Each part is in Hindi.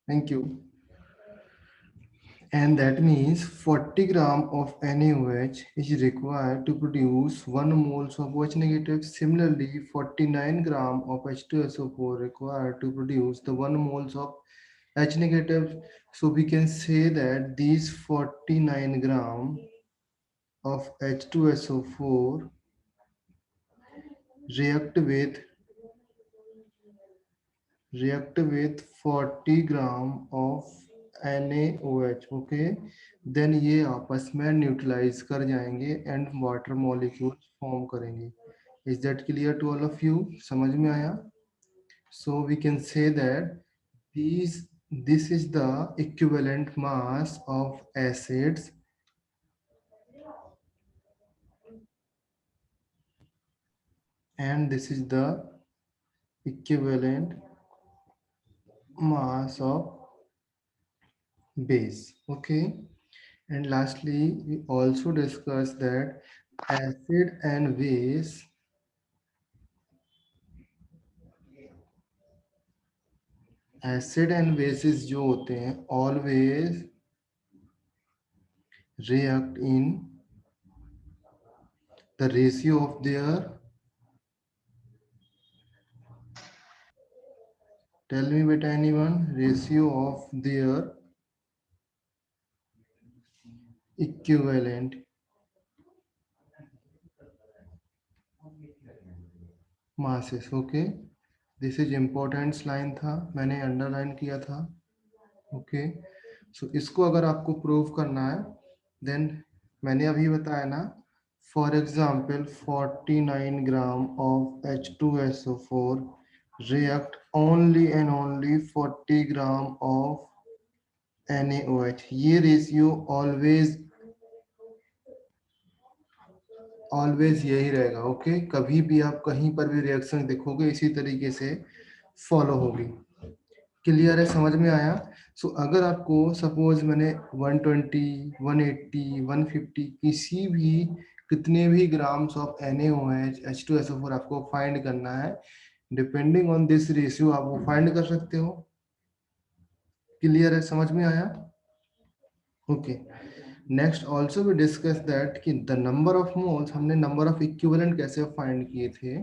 Thank you. And that means 40 gram of NaOH is required to produce 1 moles of OH negative. Similarly, 49 gram of H2SO4 required to produce the 1 moles of H negative. So we can say that these 49 gram of H2SO4 react with 40 gram of NaOH. Okay, then ये आपस में न्यूट्रलाइज कर जाएंगे एंड वाटर मॉलिक्यूल फॉर्म करेंगे. Is that clear to all of you? समझ में आया? So we can say that these this is the equivalent mass of acids and this is the equivalent mass of base. Okay, and lastly we also discussed that acid and base bases जो होते हैं always react in the ratio of their, tell me beta anyone, ratio of their equivalent masses. Okay, this is important line था, मैंने अंडरलाइन किया था. ओके, सो इसको अगर आपको प्रूव करना है देन मैंने अभी बताया ना, for example 49 gram of H2SO4 react only and only 40 gram of NaOH. ये रेशियो ऑलवेज यही रहेगा. ओके, कभी भी आप कहीं पर भी रिएक्शन देखोगे इसी तरीके से फॉलो होगी. क्लियर है? समझ में आया? सो अगर आपको सपोज मैंने 120, 180, 150 किसी भी कितने भी ग्राम्स ऑफ NaOH H2SO4 आपको फाइंड करना है, डिपेंडिंग ऑन दिस रेशियो आप वो फाइंड कर सकते हो. क्लियर है? समझ में आया? Okay, next also we discuss that कि द नंबर ऑफ मोल्स, हमने नंबर ऑफ इक्विवेलेंट कैसे फाइंड किए थे.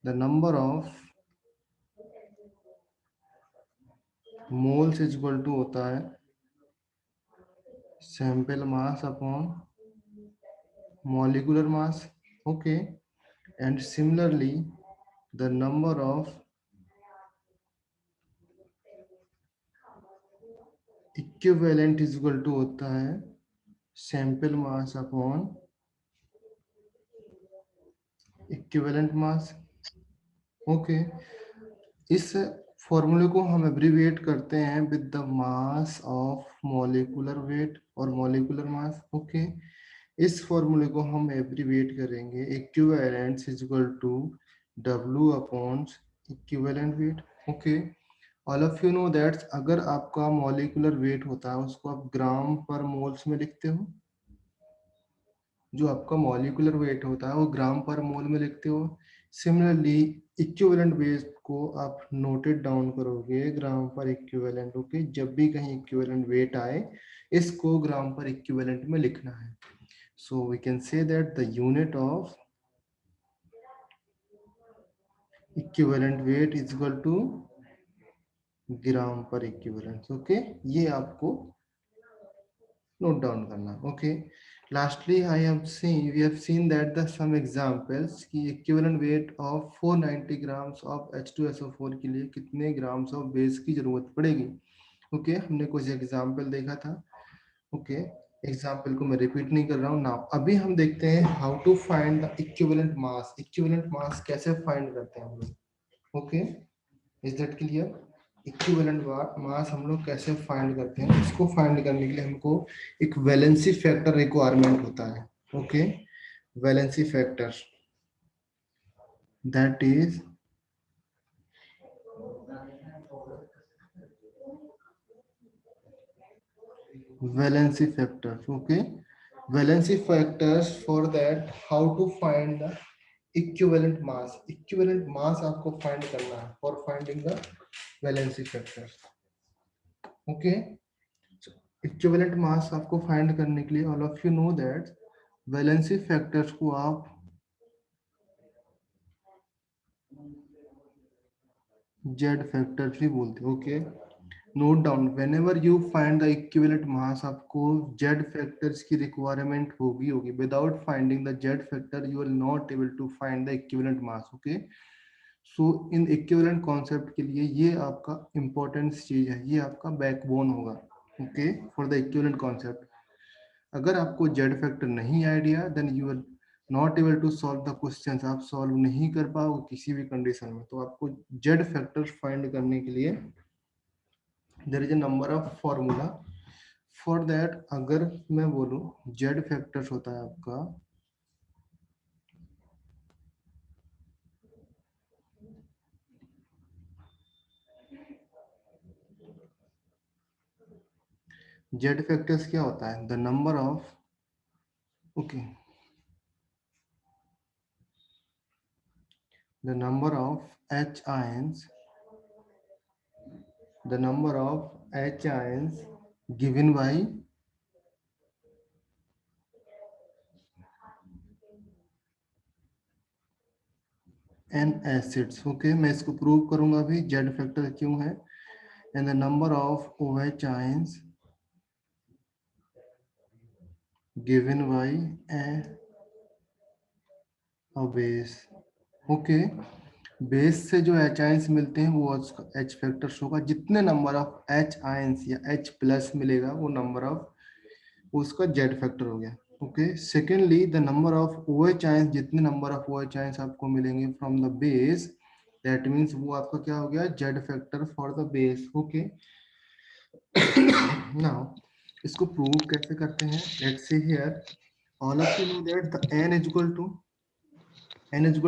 The number of moles is equal to होता है sample mass upon molecular mass. Okay, and similarly the number of equivalent is equal to होता है sample mass upon equivalent mass. Okay, इस फॉर्मूले को हम एब्रीविएट करते हैं with the mass of molecular weight और मॉलिक्यूलर मास. ओके, इस फॉर्मूले को हम एब्रीविएट करेंगे equivalence is equal to W upon equivalent weight. Okay, all of you know that अगर आपका मॉलिक्यूलर वेट होता है उसको आप ग्राम पर मोल्स में लिखते हो. जो आपका मॉलिक्यूलर वेट होता है वो ग्राम पर मोल में लिखते हो. सिमिलरली इक्विवेलेंट वेट को आप नोटेड डाउन करोगे ग्राम पर इक्विवेलेंट. ओके, जब भी कहीं इक्विवेलेंट वेट आए इसको ग्राम पर इक्विवेलेंट में लिखना है. So we can say that the unit of equivalent weight is equal to gram per equivalent. Okay, ये आपको नोट डाउन करना. Okay, lastly we have seen that the some examples की equivalent weight of 490 grams of H2SO4 के लिए कितने ग्राम्स ऑफ बेस की जरूरत पड़ेगी. ओके, हमने कुछ एग्जाम्पल देखा था. ओके, एग्जाम्पल को मैं रिपीट नहीं कर रहा हूँ ना. अभी हम देखते हैं how to find the equivalent mass. Equivalent mass कैसे फाइंड करते हैं हम लोग. Okay, is that clear? Equivalent mass हम लोग कैसे फाइंड करते हैं, इसको फाइंड करने के लिए हमको एक वैलेंसी फैक्टर रिक्वायरमेंट होता है. Okay, valency factor that is valency factor. Okay, valency factors for that how to find the equivalent mass. Equivalent mass आपको फाइंड करना है for finding the valency factor. Okay, equivalent mass आपको फाइंड करने के लिए all of you know that valency factors को आप जेड फैक्टर्स भी बोलते हैं। Okay, note down, whenever you find the equivalent mass आपको जेड फैक्टर्स की रिक्वायरमेंट होगी। Without finding the Z factor you will not able to find the equivalent mass. Okay, so in equivalent concept के लिए ये आपका इंपॉर्टेंट चीज है, ये आपका बैकबोन होगा। Okay, for the equivalent concept अगर आपको जेड फैक्टर नहीं idea then you are not able to solve the questions, आप सॉल्व नहीं कर पाओगे किसी भी कंडीशन में। तो आपको जेड फैक्टर फाइंड करने के लिए there is a number of formula for that. अगर मैं बोलूं जेड फैक्टर्स होता है आपका जेड फैक्टर्स क्या होता है, the number of, okay, the number of H ions, the number of H ions given by n acids। Okay, मैं इसको प्रूव करूंगा अभी जेड फैक्टर क्यों है। And the number of OH ions given by a base। Okay, base से जो H ions मिलते हैं वो H फैक्टर्स होगा, जितने नंबर ऑफ H ions या H प्लस मिलेगा वो नंबर ऑफ, उसका जेड फैक्टर हो गया। Okay, secondly the number of OH ions, जितने नंबर ऑफ OH ions आपको मिलेंगे from the base, that means वो आपका क्या हो गया, Z factor for the base. Okay, now इसको प्रूव कैसे करते हैं, let's see here all of you know that the n is equal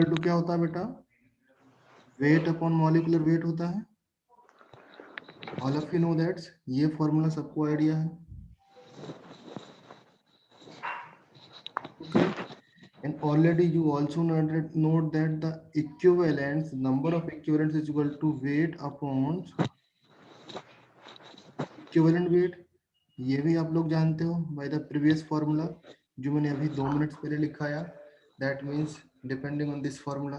to क्या होता है बेटा, वेट अपॉन मॉलिक्यूलर वेट होता है। All of you know that, ये फॉर्मूला सबको आइडिया है। Okay, and already you also note that the equivalence, number of equivalents is equal to weight upon equivalent weight। ये भी आप लोग जानते हो बाय द प्रीवियस फॉर्मूला जो मैंने अभी 2 मिनट्स पहले लिखाया, that means depending on this formula.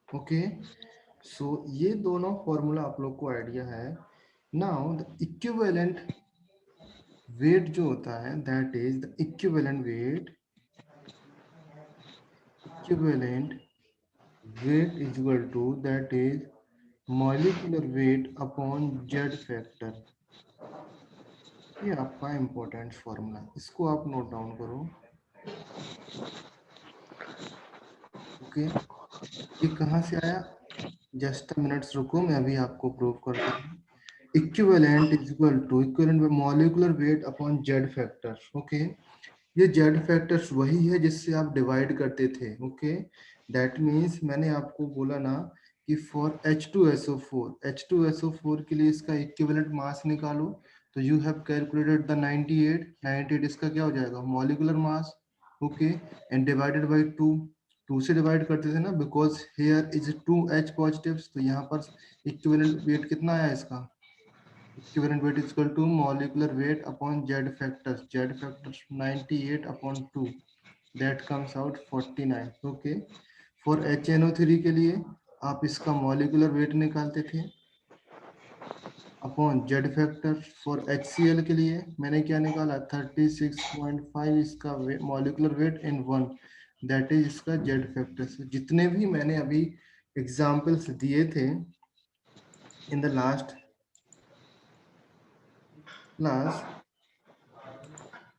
Okay, so ये दोनों फॉर्मूला आप लोग को आइडिया है। नाउ द इक्विवेलेंट वेट जो होता है that is the equivalent weight, equivalent weight is equal to that is molecular weight upon Z factor। ये आपका इंपॉर्टेंट फॉर्मूला, इसको आप नोट डाउन करो। ओके, ये कहाँ से आया, जस्ट मिनट्स रुको, मैं अभी आपको प्रूव करता हूँ। Equivalent is equal to equivalent molecular weight upon Z factor. Okay, ये जेड फैक्टर्स वही है जिससे आप डिवाइड करते थे। ओके, दैट मीन्स मैंने आपको बोला ना कि फॉर H2SO4 के लिए इसका इक्विवेलेंट मास निकालो, तो यू हैव कैलकुलेटेड द 98 इसका क्या हो जाएगा, molecular mass. Okay, and divided by 2 से डिवाइड करते थे ना, because here is 2H positives, तो यहाँ पर इक्विवेलेंट वेट कितना आया इसका, equivalent weight is equal to molecular weight upon Z factors, 98 upon 2, that comes out 49। okay, for HNO3 के लिए आप इसका molecular weight निकालते थे upon Z factor। For HCl के लिए मैंने क्या निकाला, 36.5 इसका molecular weight in 1, that is इसका Z factor। जितने भी मैंने अभी एग्जाम्पल्स दिए थे in the last class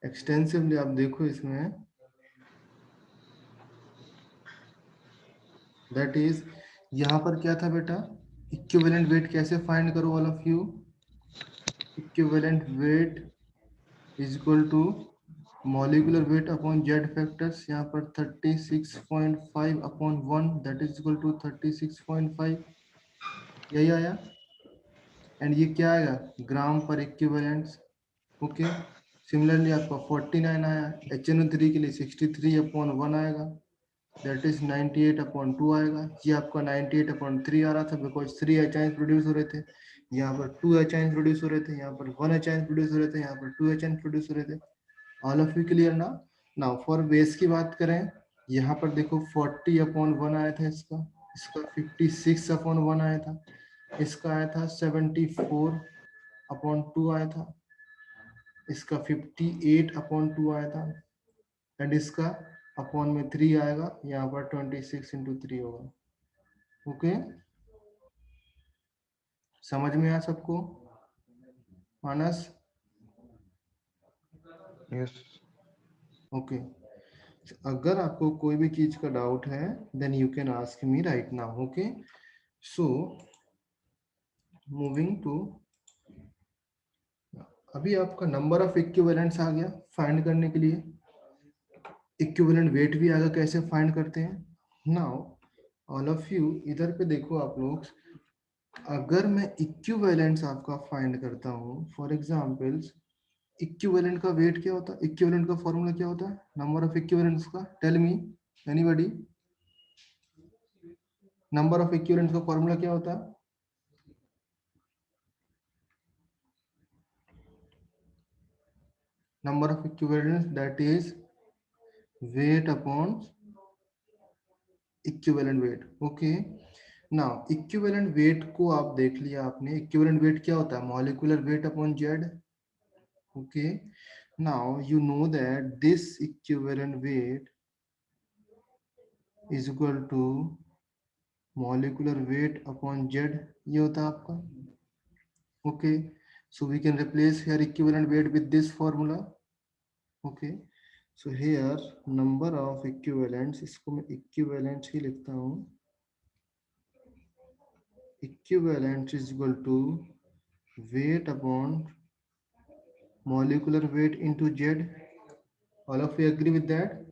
extensively, आप देखो इसमें, दैट इज यहाँ पर क्या था बेटा, इक्विवेलेंट वेट कैसे फाइंड करो all of you, equivalent weight is equal to molecular weight upon Z factors, यहाँ पर 36.5 upon 1, that is equal to 36.5, यही आया। एंड ये क्या आएगा, ग्राम पर इक्विवेलेंट्स। ओके, सिमिलरली आपका 49 आया, HNO3 के लिए 63 अपॉन 1 आएगा। दैट इज 98/2 आएगा। ये आपका 98/3 आ रहा था बिकॉज 3 एच आयंस प्रोड्यूस हो रहे थे, यहाँ पर 2 एच आयंस प्रोड्यूस हो रहे थे, यहाँ पर 1 एच आयंस प्रोड्यूस हो रहे थे, यहाँ पर 2 एच आयंस प्रोड्यूस हो रहे थे। ऑल ऑफ यू क्लियर ना? नाउ फॉर बेस की बात करें, यहाँ पर देखो 40/1 आया था इसका, इसका 56/1 आया था, इसका आया था 74/2 आया था, इसका 58/2 आया था, एंड इसका अपॉन में 3 आएगा, यहाँ पर 26/3 होगा। ओके, समझ में आया सबको मानस? यस। ओके, अगर आपको कोई भी चीज का डाउट है then you can ask me right now. Okay, so moving to, अभी आपका नंबर ऑफ इक्विवेलेंट्स आ गया फाइंड करने के लिए, इक्विवेलेंट वेट भी आगे कैसे फाइंड करते हैं। नाउ ऑल ऑफ यू इधर पे देखो आप लोग, अगर मैं इक्विवेलेंट्स आपका फाइंड करता हूँ, फॉर एग्जांपल्स इक्विवेलेंट का वेट क्या होता है, इक्विवेलेंट का फॉर्मूला क्या होता है, नंबर ऑफ इक्विवेलेंट्स का, tell me anybody, number of equivalents का फॉर्मूला क्या होता है? Number of equivalents that is weight upon equivalent weight. Okay, now equivalent weight को आप देख लिया आपने, इक्विवेलेंट वेट क्या होता है, molecular weight upon Z. Okay, now you know that this equivalent weight is equal to molecular weight upon Z, ये होता है आपका। Okay, so we can replace here equivalent weight with this formula. Okay, so here number of equivalents, इसको मैं equivalent ही लिखता हूँ, equivalent is equal to weight upon molecular weight into Z. All of you agree with that?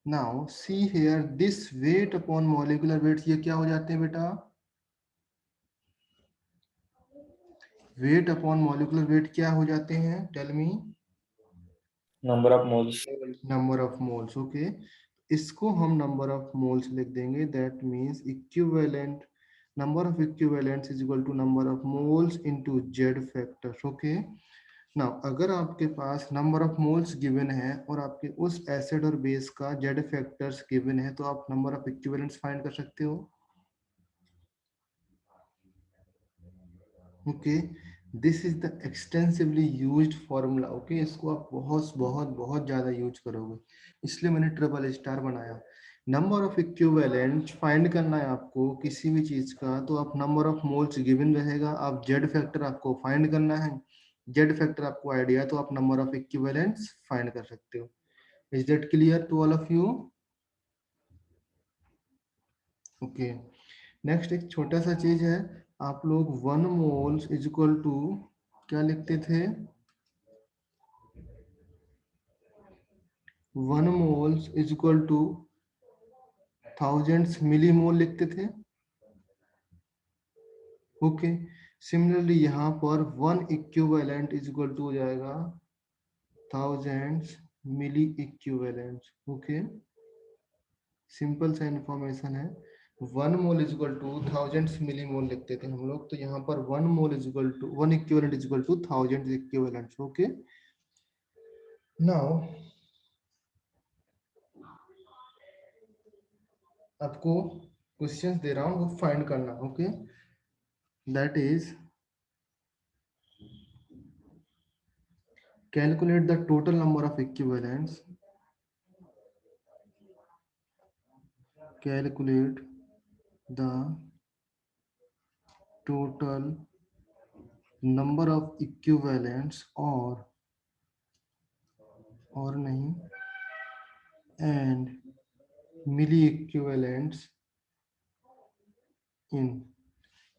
Now see here this weight upon molecular weight, ये क्या हो जाते हैं बेटा, weight upon molecular weight क्या हो जाते हैं, tell me? Number of moles. Number of moles. Okay, इसको हम नंबर ऑफ मोल्स लिख देंगे, that means equivalent, number of equivalents is equal to number of moles into Z factor. Okay, now अगर आपके पास नंबर ऑफ मोल्स गिवन है और आपके उस एसिड और बेस का जेड फैक्टर्स गिवन है, तो आप नंबर ऑफ इक्विवेलेंट्स फाइंड कर सकते हो। Okay, this is the extensively used formula. Okay, इसको आप बहुत बहुत बहुत ज्यादा यूज करोगे, इसलिए मैंने ट्रिपल स्टार बनाया। नंबर ऑफ इक्विवेलेंट फाइंड करना है आपको किसी भी चीज का, तो आप नंबर ऑफ मोल्स गिवन रहेगा, आप जेड फैक्टर आपको फाइंड करना है, जेड फैक्टर आपको आइडिया, तो आप नंबर ऑफ इक्विवेलेंट्स फाइंड कर सकते हो। Is that clear to all of you? Okay, next एक छोटा सा चीज है, आप लोग 1 मोल्स इज इक्वल टू क्या लिखते थे, 1 moles is equal to thousands milli mole लिखते थे। ओके, सिमिलरली यहाँ पर 1 इक्विवेलेंट इज इक्वल टू हो जाएगा thousands milli equivalent. Okay, simple सा इंफॉर्मेशन है, 1 mole is equal to thousands milli mole लिखते थे हम लोग, तो यहाँ पर 1 mole is equal to 1 equivalent is equal to thousands equivalents. Okay, now आपको क्वेश्चंस दे रहा हूँ, वो फाइंड करना। Okay, that is calculate the total number of equivalents, calculate the total number of equivalents और नहीं, and milli equivalents in,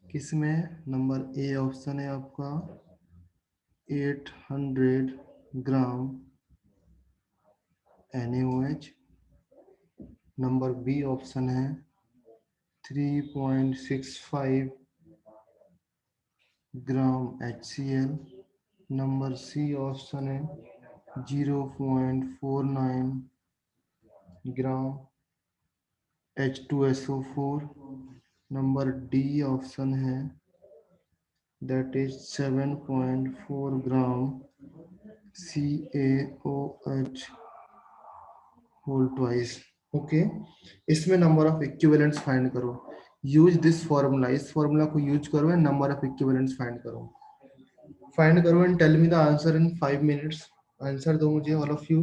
किसमें, नंबर ए ऑप्शन है आपका 800 gram NaOH, number B option है 3.65 gram HCl, number C option है 0.49 gram H2SO4। Number D option है, that is 7.4 gram CaOH whole twice. Okay, इसमें नंबर ऑफ इक्विवेलेंट्स फाइंड करो। यूज दिस फॉर्मूला, इस फॉर्मूला को यूज करो and number of equivalents find करो। फाइंड करो and tell me the answer in 5 minutes. Answer दो मुझे all of you.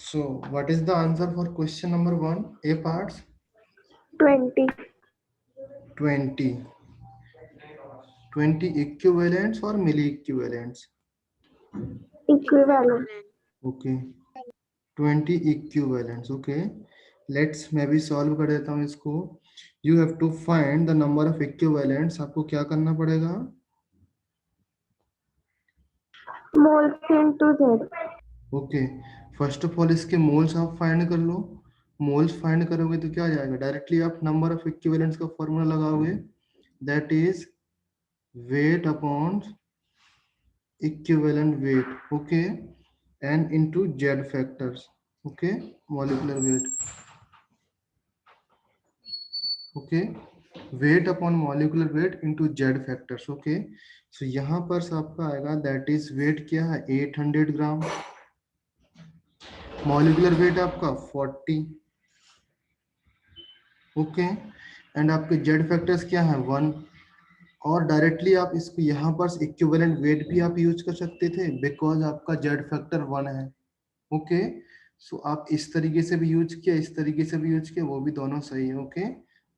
So what is the answer for question number 1? A parts 20. 20 equivalents or milli equivalents? Equivalent. Okay, 20 equivalents. Okay, let's maybe solve कर देता हूँ इसको। You have to find the number of equivalents। आपको क्या करना पड़ेगा? Moles into Z. Okay, first of all इसके मोल्स आप फाइंड कर लो। मोल्स फाइंड करोगे तो क्या आ जाएगा, डायरेक्टली आप नंबर ऑफ इक्विवेलेंट्स का फॉर्मूला लगाओगे, that is weight upon equivalent weight. Okay, N into Z factors. Okay, molecular weight. Okay, weight upon molecular weight into Z factors. Okay, so यहाँ पर आपका आएगा, दैट इज वेट क्या है 800 ग्राम, मॉलिक्यूलर वेट आपका 40। ओके, एंड आपके जेड फैक्टर्स क्या है 1। और डायरेक्टली आप इसको यहाँ पर इक्विवेलेंट वेट भी आप यूज कर सकते थे, बिकॉज आपका जेड फैक्टर 1 है। ओके, सो आप इस तरीके से भी यूज किया, इस तरीके से भी यूज किया, वो भी दोनों सही है। Okay,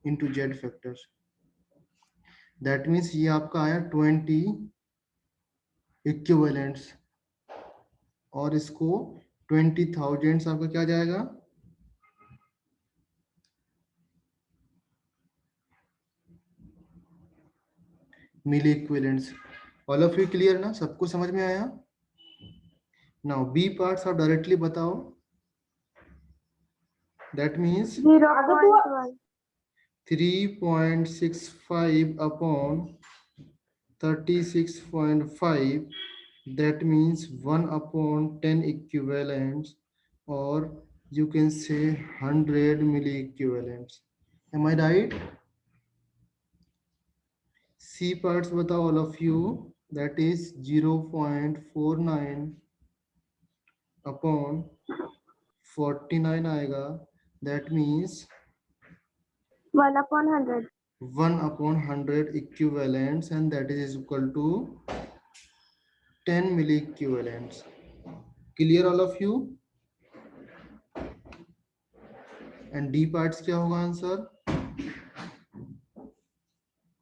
into Z factors, that means ये आपका आया 20 इक्विवेलेंट्स, और इसको 20,000 आपका क्या जाएगा, milli equivalents. All of you clear ना, सबको समझ में आया? नाउ बी पार्ट्स आप डायरेक्टली बताओ। That means 0.1. 3.65 upon 36.5, that means 1 upon 10 equivalents, or you can say 100 milli equivalents. Am I right? C parts batao all of you, that is 0.49 upon 49 आएगा, that means 1/100. 1/100 equivalents, and that is equal to 10 milli equivalents. Clear all of you? And D parts क्या होगा आंसर?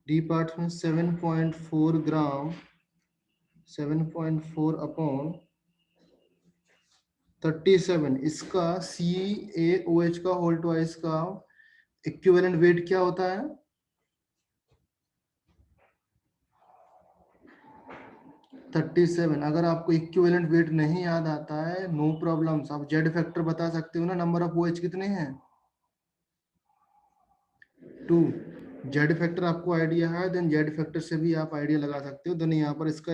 D parts में 7.4 ग्राम, 7.4 अपॉन 37, इसका CaOH का होल ट्वाइस का इक्विवेलेंट वेट क्या होता है? 37। अगर आपको इक्विवेलेंट वेट नहीं याद आता है, नो प्रॉब्लम्स, आप जेड फैक्टर बता सकते हो ना। नंबर ऑफ OH कितने हैं? 2। जेड फैक्टर आपको आइडिया है, देन जेड फैक्टर से भी आप आइडिया लगा सकते हो। देन यहाँ पर इसका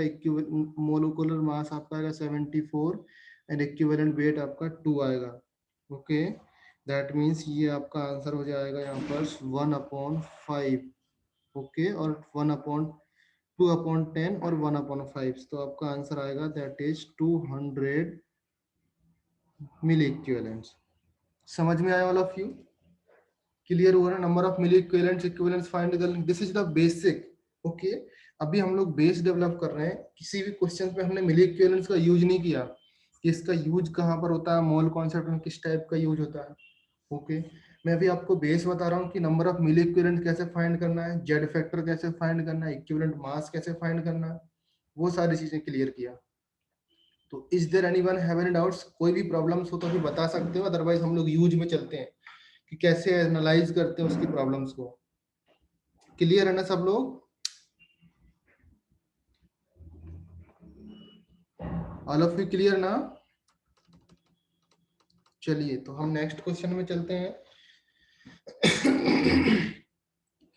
मोलिकुलर मास आपका आएगा 74 एंड इक्विवेलेंट वेट आपका 2 आएगा। ओके, दैट मीन्स ये आपका आंसर हो जाएगा यहाँ पर 1/5। ओके, और 2/10 और 1/5, तो आपका आंसर आएगा दैट इज 200 मिली इक्विवेलेंट्स। समझ में आया ऑल ऑफ यू? क्लियर हुआ ना? Number of milli equivalents find कर, this is the basic. Okay, अभी हम लोग बेस डेवलप कर रहे हैं। किसी भी क्वेश्चन पे हमने मिली इक्विवेलेंट्स का यूज नहीं किया कि इसका यूज कहाँ पर होता है, मोल कॉन्सेप्ट में किस टाइप का यूज होता है। ओके, मैं अभी आपको बेस बता रहा हूँ कि नंबर ऑफ मिली इक्विवेलेंट कैसे फाइंड करना है, जेड फैक्टर कैसे फाइंड करना है, इक्विवेलेंट मास कैसे फाइंड करना है, वो सारी चीजें क्लियर किया। तो is there anyone have any doubts? कोई भी प्रॉब्लम्स हो तो अभी बता सकते हो, अदरवाइज हम लोग यूज में चलते हैं कि कैसे एनालाइज करते हैं उसकी प्रॉब्लम्स को। क्लियर है ना सब लोग? ऑल ऑफ यू क्लियर ना? चलिए, तो हम नेक्स्ट क्वेश्चन में चलते हैं।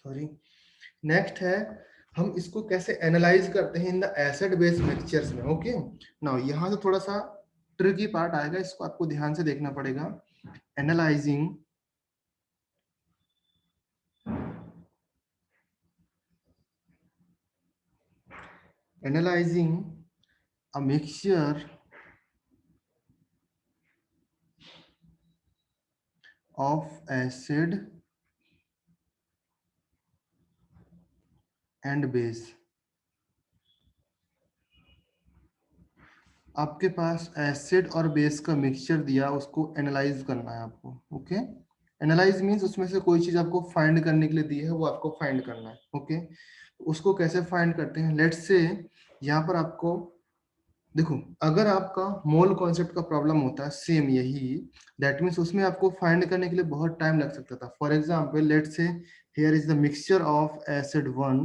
सॉरी, नेक्स्ट है हम इसको कैसे एनालाइज करते हैं in the acid base mixtures में। ओके, नाउ यहाँ से थोड़ा सा ट्रिकी पार्ट आएगा, इसको आपको ध्यान से देखना पड़ेगा। Analysing a mixture of acid and base। आपके पास एसिड और बेस का मिक्सचर दिया, उसको एनालाइज करना है आपको। ओके, एनालाइज मींस उसमें से कोई चीज आपको फाइंड करने के लिए दी है, वो आपको फाइंड करना है। ओके, उसको कैसे फाइंड करते हैं? लेट्स से यहाँ पर आपको देखो, अगर आपका मोल कॉन्सेप्ट का प्रॉब्लम होता है सेम यही, दैट मीन्स उसमें आपको फाइंड करने के लिए बहुत टाइम लग सकता था। For example, let's say here is the mixture of acid 1,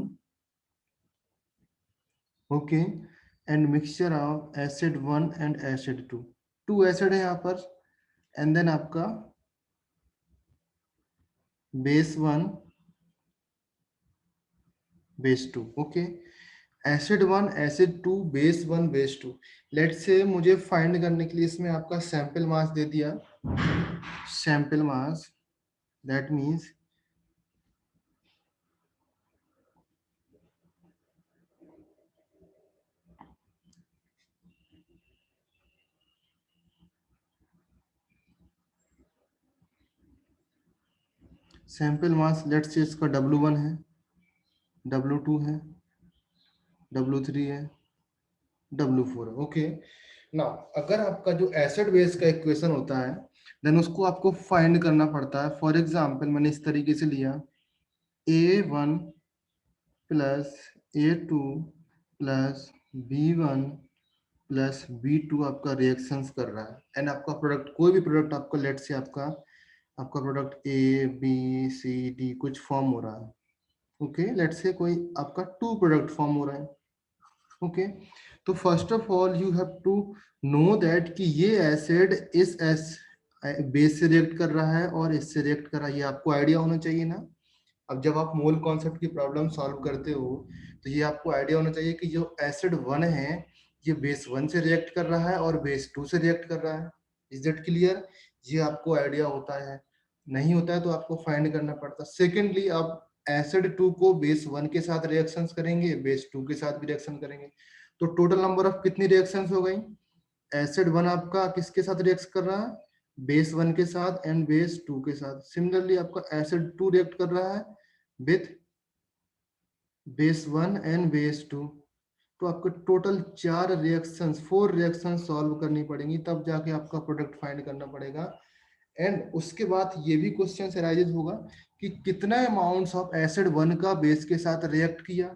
okay, and mixture of acid 1 and acid 2। 2 acid है यहाँ पर, एंड देन आपका base 1 base 2। Okay, acid 1 acid 2 base 1 base 2। Let's say मुझे फाइंड करने के लिए इसमें आपका सैंपल मास दे दिया, sample mass, that means sample mass let's say इसका W1 है, W2 है, W3 है, W4 है। ओके, नाउ अगर आपका जो एसिड बेस का इक्वेशन होता है, देन उसको आपको फाइंड करना पड़ता है। फॉर एग्जांपल, मैंने इस तरीके से लिया A1 plus A2 plus B1 plus B2 आपका रिएक्शंस कर रहा है, एंड आपका प्रोडक्ट, कोई भी प्रोडक्ट आपका, लेट्स से आपका प्रोडक्ट ABCD कुछ फॉर्म हो रहा है। ओके, लेट्स से कोई आपका 2 प्रोडक्ट फॉर्म हो रहा है। ओके, तो first of all you have to know that कि ये एसिड इस बेस से रिएक्ट कर रहा है और इससे रिएक्ट कर रहा है, ये आपको आइडिया होना चाहिए ना। अब जब आप मोल कॉन्सेप्ट की प्रॉब्लम सॉल्व करते हो, तो ये आपको आइडिया होना चाहिए कि जो एसिड 1 है, ये बेस 1 से रिएक्ट कर रहा है और बेस 2 से रिएक्ट कर रहा है। Is that clear? ये आपको आइडिया होता है, नहीं होता है तो आपको फाइंड करना पड़ता है। सेकेंडली, आप एसिड 2 को बेस 1 के साथ रिएक्शंस करेंगे, बेस 2 के साथ भी रिएक्शन करेंगे, तो टोटल नंबर ऑफ कितनी रिएक्शंस हो गई? एसिड 1 आपका किसके साथ रिएक्ट कर रहा है? बेस 1 के साथ एंड बेस 2 के साथ। सिमिलरली आपका एसिड 2 रिएक्ट कर रहा है विथ बेस 1 एंड बेस 2, तो आपको टोटल 4 रिएक्शन सॉल्व करनी पड़ेंगी, तब जाके आपका प्रोडक्ट फाइंड करना पड़ेगा। एंड उसके बाद ये भी क्वेश्चन अराइज होगा कि कितना अमाउंट्स ऑफ एसिड 1 का बेस के साथ रिएक्ट किया।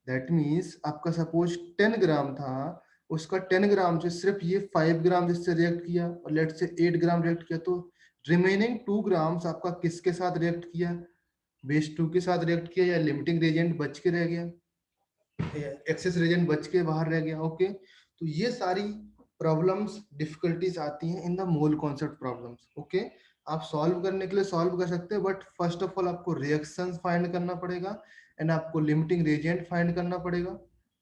दैट मीन्स आपका सपोज 10 ग्राम था, उसका 10 ग्राम से सिर्फ ये 5 ग्राम जिससे रिएक्ट किया, और लेट से 8 ग्राम रिएक्ट किया, तो रिमेनिंग 2 ग्राम्स आपका किसके साथ रिएक्ट किया, बेस 2 के साथ रिएक्ट किया, या लिमिटिंग रिएजेंट बच के रह गया, एक्सेस रिएजेंट बच के बाहर रह गया। ओके, तो ये सारी प्रॉब्लम्स डिफिकल्टीज आती हैं in the mole concept problems. Okay, आप सॉल्व करने के लिए सॉल्व कर सकते हैं, बट फर्स्ट ऑफ ऑल आपको रिएक्शंस फाइंड करना पड़ेगा, एंड आपको लिमिटिंग रिएजेंट फाइंड करना पड़ेगा,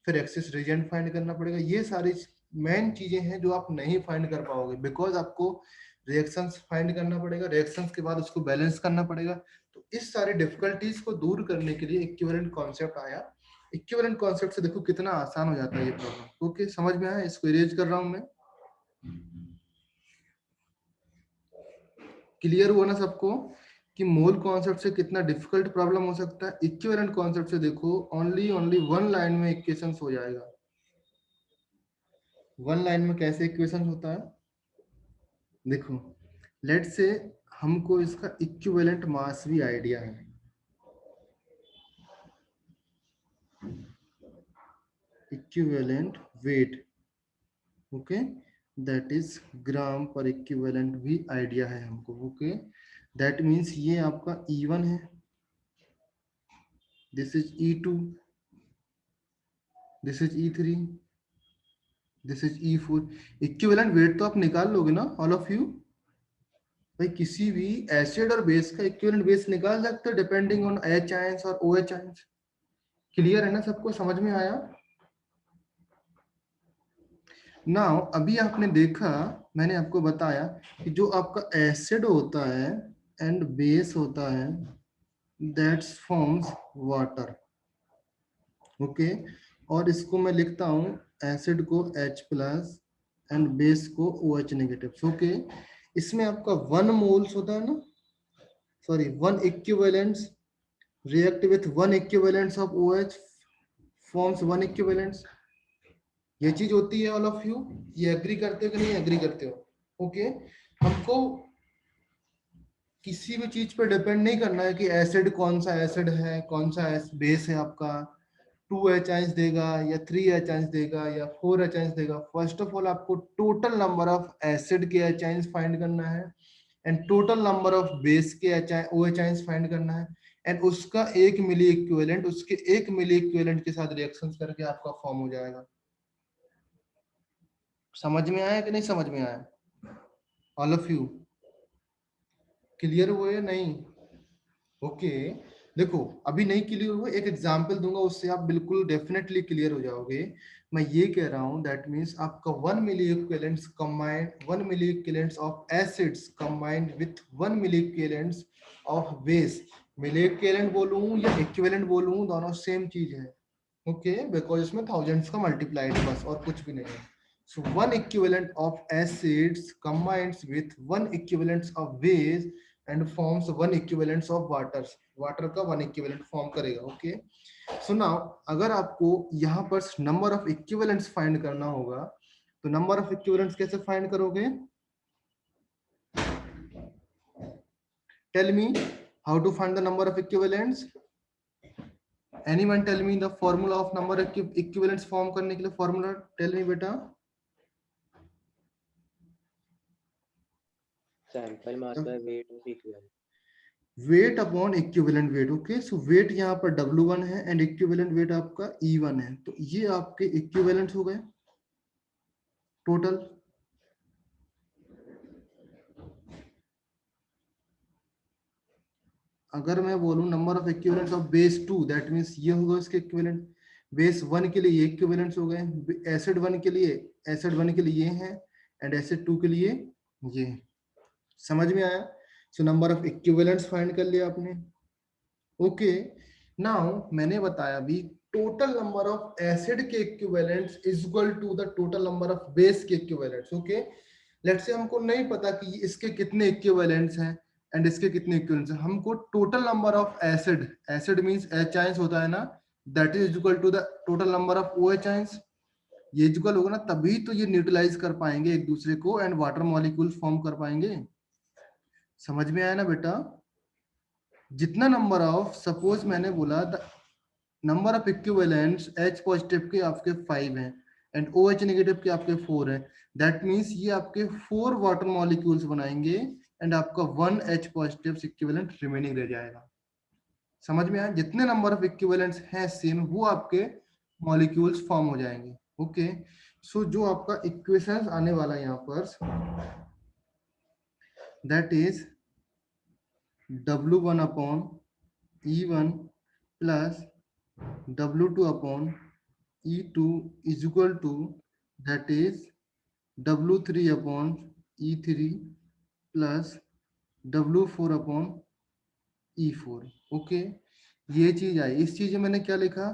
फिर एक्सेस रिएजेंट फाइंड करना पड़ेगा। ये सारी मेन चीजें हैं जो आप नहीं फाइंड कर पाओगे, बिकॉज आपको रिएक्शंस फाइंड करना पड़ेगा, रिएक्शंस के बाद उसको बैलेंस करना पड़ेगा। तो इस सारी डिफिकल्टीज को दूर करने के लिए इक्विवेलेंट कॉन्सेप्ट आया। इक्विवेलेंट कॉन्सेप्ट से देखो कितना आसान हो जाता है ये प्रॉब्लम। ओके, समझ में आया? इसको इरेज कर रहा हूं मैं। क्लियर हुआ ना सबको कि मोल कॉन्सेप्ट से कितना डिफिकल्ट प्रॉब्लम हो सकता है? इक्विवेलेंट कॉन्सेप्ट से देखो ओनली 1 लाइन में इक्वेशंस हो जाएगा। 1 लाइन में कैसे इक्वेशन होता है देखो, लेट से हमको इसका इक्विवेलेंट मास भी आइडिया है। Equivalent weight, okay, that is gram per equivalent भी आइडिया है हमको। ओके, दैट मीन्स ये आपका E1 है, this is E2, this is E3, this is E4। Equivalent weight तो आप निकाल लोगे ना ऑल ऑफ यू? भाई किसी भी एसिड और बेस का इक्विवेलेंट बेस निकाल सकते हो डिपेंडिंग ऑन H आयंस और OH आयंस। क्लियर है ना सबको? समझ में आया? नाउ अभी आपने देखा, मैंने आपको बताया कि जो आपका एसिड होता है एंड बेस होता है, दैट्स फॉर्म्स वाटर। ओके, और इसको मैं लिखता हूं एसिड को H+ एंड बेस को OH नेगेटिव। ओके, इसमें आपका 1 मोल्स होता है ना, sorry 1 equivalents react with 1 equivalents of OH forms 1 equivalents। ये चीज होती है ऑल ऑफ यू, ये एग्री करते हो कि नहीं एग्री करते हो? ओके, हमको किसी भी चीज पर डिपेंड नहीं करना है कि एसिड कौन सा एसिड है, कौन सा बेस है आपका, 2H आयंस देगा या 3H आयंस देगा या 4H आयंस देगा। फर्स्ट ऑफ ऑल आपको टोटल नंबर ऑफ एसिड के H आयंस फाइंड करना है, and total number of base के OH आयंस फाइंड करना है, एंड उसका 1 मिली इक्विवेलेंट, उसके 1 मिली इक्विवेलेंट के साथ रिएक्शंस करके आपका फॉर्म हो जाएगा। समझ में आया कि नहीं समझ में आया ऑल ऑफ यू? क्लियर हुए या नहीं? ओके, देखो अभी नहीं क्लियर हुआ, एक एग्जांपल दूंगा, उससे आप बिल्कुल डेफिनेटली क्लियर हो जाओगे। मैं ये कह रहा हूं दैट मींस आपका 1 milli equivalents combined, 1 milli equivalents of acids combined with 1 milli equivalents of base. Milli equivalent बोलूं या इक्विवेलेंट बोलूं, दोनों सेम चीज है। ओके, बिकॉज इसमें थाउजेंड्स का मल्टीप्लाइड बस, और कुछ भी नहीं है। So 1 equivalent of acids combines with 1 equivalent of base and forms 1 equivalent of waters। Water का 1 equivalent फॉर्म करेगा। ओके, सो नाउ अगर आपको यहाँ पर नंबर ऑफ इक्विवेलेंट्स फाइंड करना होगा, तो नंबर ऑफ इक्विवेलेंट्स कैसे फाइंड करोगे? Tell me how to find the number of equivalents. Anyone tell me the formula of number of equivalents form करने के लिए फॉर्मूला, टेल मी बेटा। Sample mass by weight of equivalent. Weight upon equivalent weight. Okay, so weight यहाँ पर W1 है एंड इक्विवेलेंट वेट आपका E1 है, तो ये आपके इक्विवेलेंट हो गए टोटल। अगर मैं बोलूं number of equivalents of base 2, that means ये होगा इसके इक्विवेलेंट। बेस 1 के लिए ये इक्विवेलेंट्स हो गए, एसिड 1 के लिए, एसिड 1 के लिए ये है, एंड एसिड 2 के लिए ये। समझ में आया? So number of equivalents find कर लिया आपने। ओके, नाउ मैंने बताया भी टोटल नंबर ऑफ एसिड के equivalents is equal to the total number of base के इक्विवेलेंट्स। ओके, लेट्स से हमको नहीं पता कि इसके कितने इक्विवेलेंट्स हैं, एंड इसके कितने इक्विवेलेंस है। हमको total number of acid, acid means H ions होता है ना, that is equal to the total number of OH ions. ये इक्वल होगा ना, तभी तो ये न्यूट्रलाइज कर पाएंगे एक दूसरे को एंड वाटर मॉलिक्यूल्स फॉर्म कर पाएंगे। समझ में आया ना बेटा। जितना नंबर ऑफ, सपोज मैंने बोला number of equivalents H positive के आपके 5 हैं एंड OH नेगेटिव के आपके 4 हैं, दैट मींस ये आपके 4 वाटर मॉलिक्यूल्स बनाएंगे एंड आपका 1 H पॉजिटिव इक्विवेलेंट रिमेनिंग रह जाएगा। समझ में आया। जितने नंबर ऑफ इक्विवेलेंट्स हैं सेम, वो आपके मॉलिक्यूल्स फॉर्म हो जाएंगे। ओके, सो जो आपका इक्वेशंस आने वाला है यहाँ पर, that is W1 upon E1 plus W2 upon E2 is equal to that is W3 upon E3 plus W4 upon E4। Okay, ये चीज आई। इस चीज में मैंने क्या लिखा,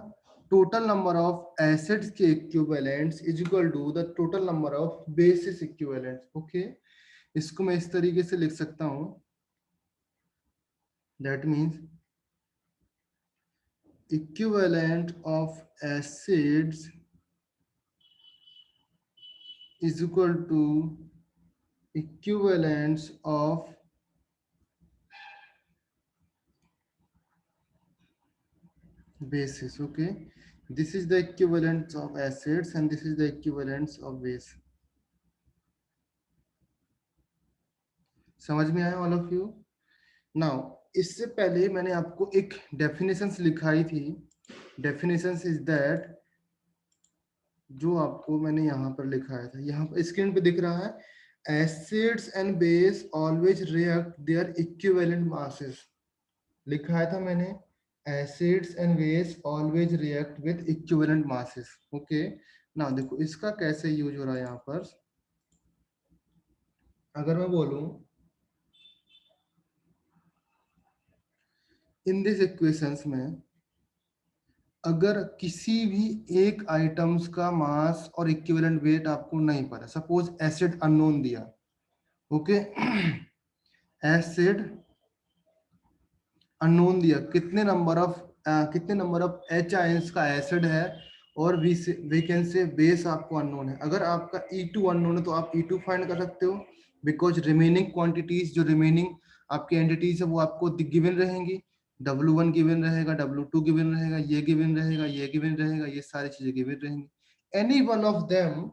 टोटल नंबर ऑफ एसिड्स के equivalents is equal to the total number of bases equivalents. Okay, इसको मैं इस तरीके से लिख सकता हूं, that means equivalent of acids is equal to equivalence of bases. Okay, this is the equivalence of acids and this is the equivalence of base. समझ में आया ऑल ऑफ यू। नाउ इससे पहले मैंने आपको एक डेफिनेशंस लिखाई थी। डेफिनेशंस इज दैट, जो आपको मैंने यहाँ पर लिखाया था, यहाँ पर स्क्रीन पे दिख रहा है, acids and base always react their equivalent masses। लिखाया था मैंने, acids and base always react with equivalent masses। Okay, ना देखो इसका कैसे यूज हो रहा है यहाँ पर। अगर मैं बोलूं इन दिस इक्वेशंस में, अगर किसी भी एक आइटम्स का मास और इक्विवेलेंट वेट आपको नहीं पता, सपोज एसिड अननोन दिया, ओके, एसिड अननोन दिया, कितने नंबर ऑफ H आयंस का एसिड है, और वी कैन से बेस आपको अननोन है। अगर आपका E2 अननोन है तो आप E2 फाइंड कर सकते हो, बिकॉज रिमेनिंग क्वांटिटीज, जो रिमेनिंग आपकी एंटिटीज है वो आपको गिवन रहेंगी। W1 गिवन रहेगा, W2 गिवन रहेगा, ये गिवन रहेगा, ये गिवन रहेगा, ये सारी चीजें गिवन रहेंगी। Any one of them,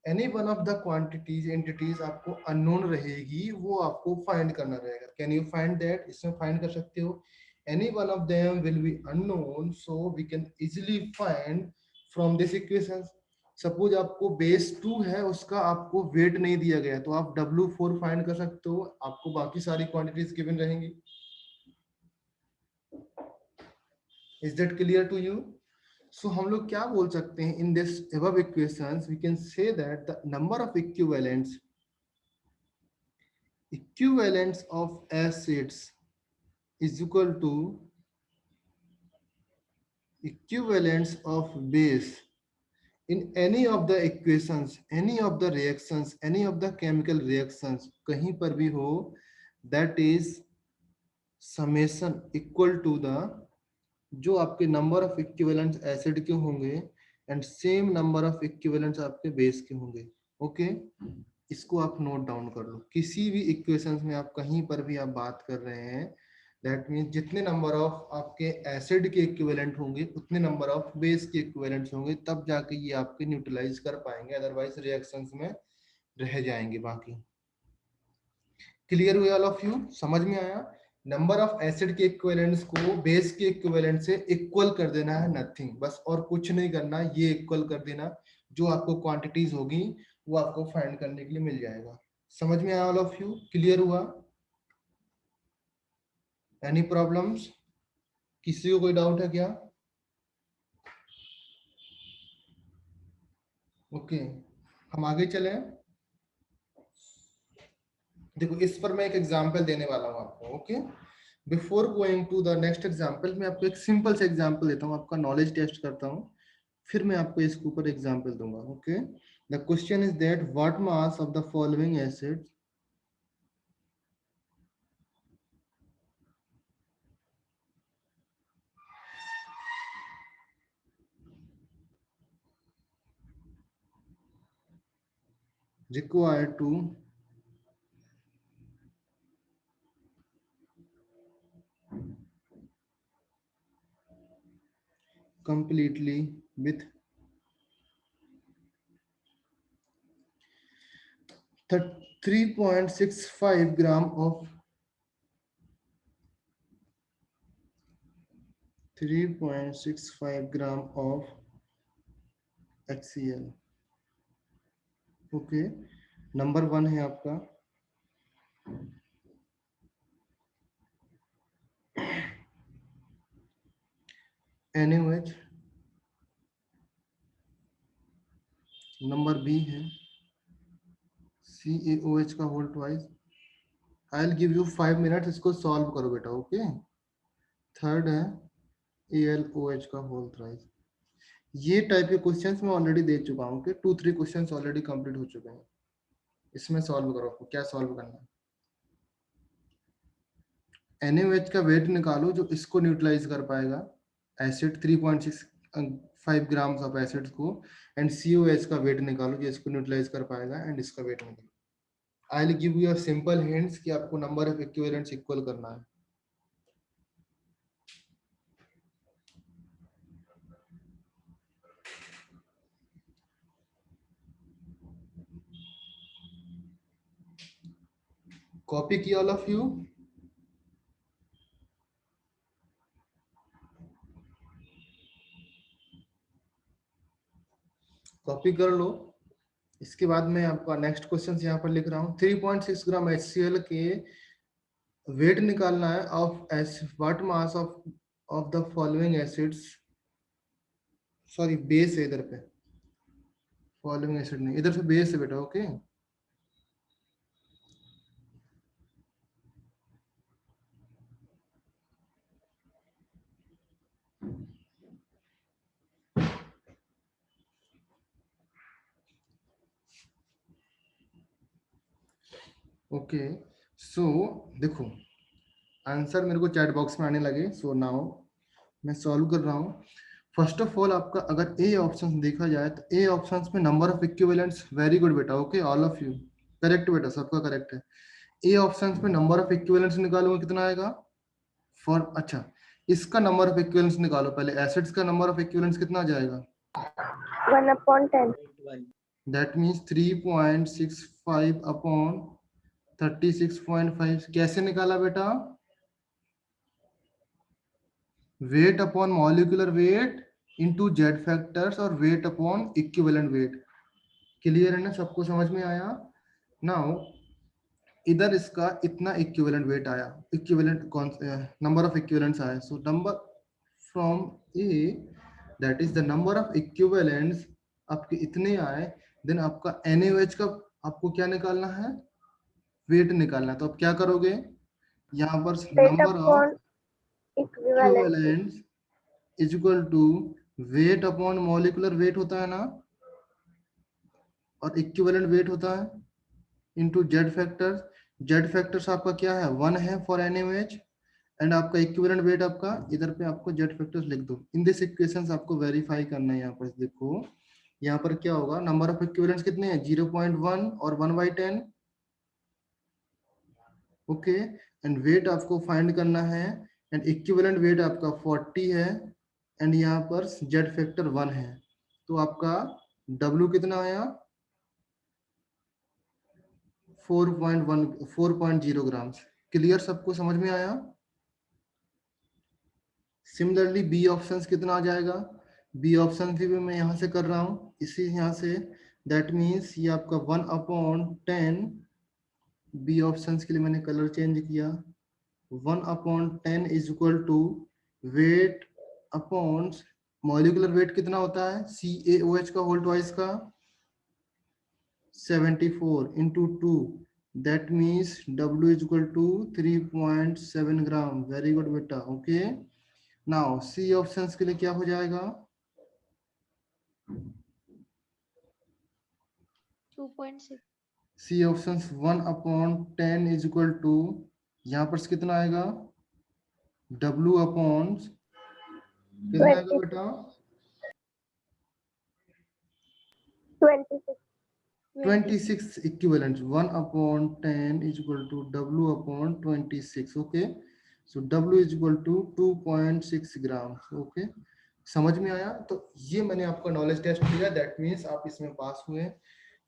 any one of the quantities entities आपको अननोन रहेगी, वो आपको फाइंड करना रहेगा। कैन यू फाइंड दैट, इसमें फाइंड कर सकते हो। Any one of them will be unknown, so we can easily find from this equation. Suppose आपको बेस 2 है, उसका आपको वेट नहीं दिया गया, तो आप W4 फाइंड कर सकते हो, आपको बाकी सारी क्वांटिटीज गिवन रहेंगी। Is that clear to you? So हम लोग क्या बोल सकते हैं, in this above equations we can say that the number of equivalents of acids is equal to equivalents of base in any of the equations, any of the reactions, any of the chemical reactions, कहीं पर भी हो, that is summation equal to the, जो आपके नंबर ऑफ इक्विवेलेंट एसिड के होंगे and same number of equivalents आपके बेस के होंगे। ओके, इसको आप नोट डाउन कर लो। किसी भी इक्वेशंस में आप कहीं पर भी आप बात कर रहे हैं, दैट मींस जितने नंबर ऑफ आपके एसिड के इक्विवेलेंट होंगे उतने नंबर ऑफ बेस के इक्विवेलेंट्स होंगे, तब जाके ये आपके न्यूट्रलाइज कर पाएंगे, अदरवाइज रिएक्शंस में रह जाएंगे बाकी। क्लियर हुआ ऑल ऑफ यू? समझ में आया? नंबर ऑफ एसिड के इक्विवेलेंट्स को बेस के इक्विवेलेंट से इक्वल कर देना है, नथिंग, बस और कुछ नहीं करना, ये इक्वल कर देना। जो आपको क्वांटिटीज होगी वो आपको फाइंड करने के लिए मिल जाएगा। समझ में आया ऑल ऑफ यू? क्लियर हुआ? Any problems? किसी को कोई डाउट है क्या? ओके, हम आगे चले। देखो इस पर मैं एक एग्जांपल देने वाला हूं आपको। Okay, before going to the next example, मैं आपको एक सिंपल से एग्जांपल देता हूं, आपका नॉलेज टेस्ट करता हूं, फिर मैं आपको इसके ऊपर एग्जांपल दूंगा। Okay, the question is that what mass of the following acid required to completely with 3.65 gram of 3.65 gram of HCl। Okay, number 1 है आपका NaOH, नंबर बी है CaOH का whole twice. I will give you 5 minutes, इसको सॉल्व करो बेटा। ओके, थर्ड है AlOH का होल थ्राइस। ये टाइप के क्वेश्चंस मैं ऑलरेडी दे चुका हूँ कि 2-3 क्वेश्चंस ऑलरेडी कंप्लीट हो चुके हैं। इसमें सॉल्व करो, आपको क्या सॉल्व करना है। NaOH का वेट निकालो जो इसको न्यूट्रलाइज कर पाएगा, एसिड 3.65 ग्राम्स ऑफ एसिड्स को, एंड COH का वेट निकालो जो इसको न्यूट्रलाइज कर पाएगा, एंड इसका वेट निकालो। आई will give you a simple hints कि आपको नंबर ऑफ इक्विवेलेंट्स इक्वल करना है। कॉपी किया ऑल ऑफ यू? कॉपी कर लो। इसके बाद मैं आपका नेक्स्ट क्वेश्चन यहाँ पर लिख रहा हूँ। 3.6 ग्राम HCl के वेट निकालना है of what mass of the following acids, sorry base है इधर पे, फॉलोइंग एसिड नहीं, इधर से बेस है बेटा। Okay, okay. सो देखो, आंसर मेरे को चैट बॉक्स में आने लगे। सो नाउ मैं सॉल्व कर रहा हूँ। फर्स्ट ऑफ ऑल आपका अगर ए ऑप्शन देखा जाए तो ए ऑप्शन में number of equivalents, very good बेटा। Okay, all of you correct बेटा, सबका करेक्ट है। ए ऑप्शन में नंबर ऑफ इक्विवेलेंट्स निकालूंगा, कितना आएगा फॉर, अच्छा इसका नंबर ऑफ इक्विवेलेंट्स निकालो पहले। एसिड्स का नंबर ऑफ इक्विवेलेंट्स कितना आ जाएगा? 1/10. 1. That means 3.65 upon 36.5। कैसे निकाला बेटा? Weight upon molecular weight into Z factors और weight upon equivalent weight. Clear है ना, सबको समझ में आया? नाउ इधर इसका इतना इक्विवेलेंट वेट आया, इक्विवेलेंट नंबर ऑफ इक्विवेलेंट्स आया। So number from A, that is the number of equivalents आपके इतने आए, देन आपका NaOH का आपको क्या निकालना है? वेट निकालना है। तो आप क्या करोगे, यहाँ पर Weight number of upon equivalent. Equivalents is equal to weight upon molecular weight होता है ना, और इक्विवेलेंट वेट होता है into Z factors. Z factors आपका क्या है? 1 है फॉर NaOH, एंड आपका इक्विवेलेंट वेट आपका इधर पे आपको जेड फैक्टर्स लिख दो। इन दिस इक्वेशंस आपको वेरीफाई करना है। यहाँ पर देखो, यहाँ पर क्या होगा, नंबर ऑफ इक्विवेलेंट्स कितने हैं? 0.1 और 1/10। ओके, एंड वेट आपको फाइंड करना है, एंड इक्विवेलेंट वेट आपका 40 है, एंड यहाँ पर जेड फैक्टर 1 है। तो आपका W कितना आया? 4.0 ग्राम्स। क्लियर, सबको समझ में आया? सिमिलरली बी ऑप्शन कितना आ जाएगा? बी ऑप्शन भी मैं यहाँ से कर रहा हूँ, इसी यहाँ से। दैट मीन्स ये आपका 1/10, बी ऑप्शन के लिए मैंने कलर चेंज किया। 1/10 is equal to weight upon molecular weight कितना होता है CaOH का होल ट्वाइस का 74 into 2, that means W is equal to 3.7 gram। Very good बेटा। ओके, नाउ सी ऑप्शंस के लिए क्या हो जाएगा? 2.6. सी ऑप्शंस 1/10 इज इक्वल टू, यहाँ पर कितना आएगा? W अपॉन कितना आएगा 20. बेटा? 26. 26 equivalents. 1 upon 10 is equal to W upon 26. Okay, so W is equal to 2.6 grams. Okay, समझ में आया? तो ये मैंने आपका नॉलेज टेस्ट दिया, दैट मीन्स आप इसमें पास हुए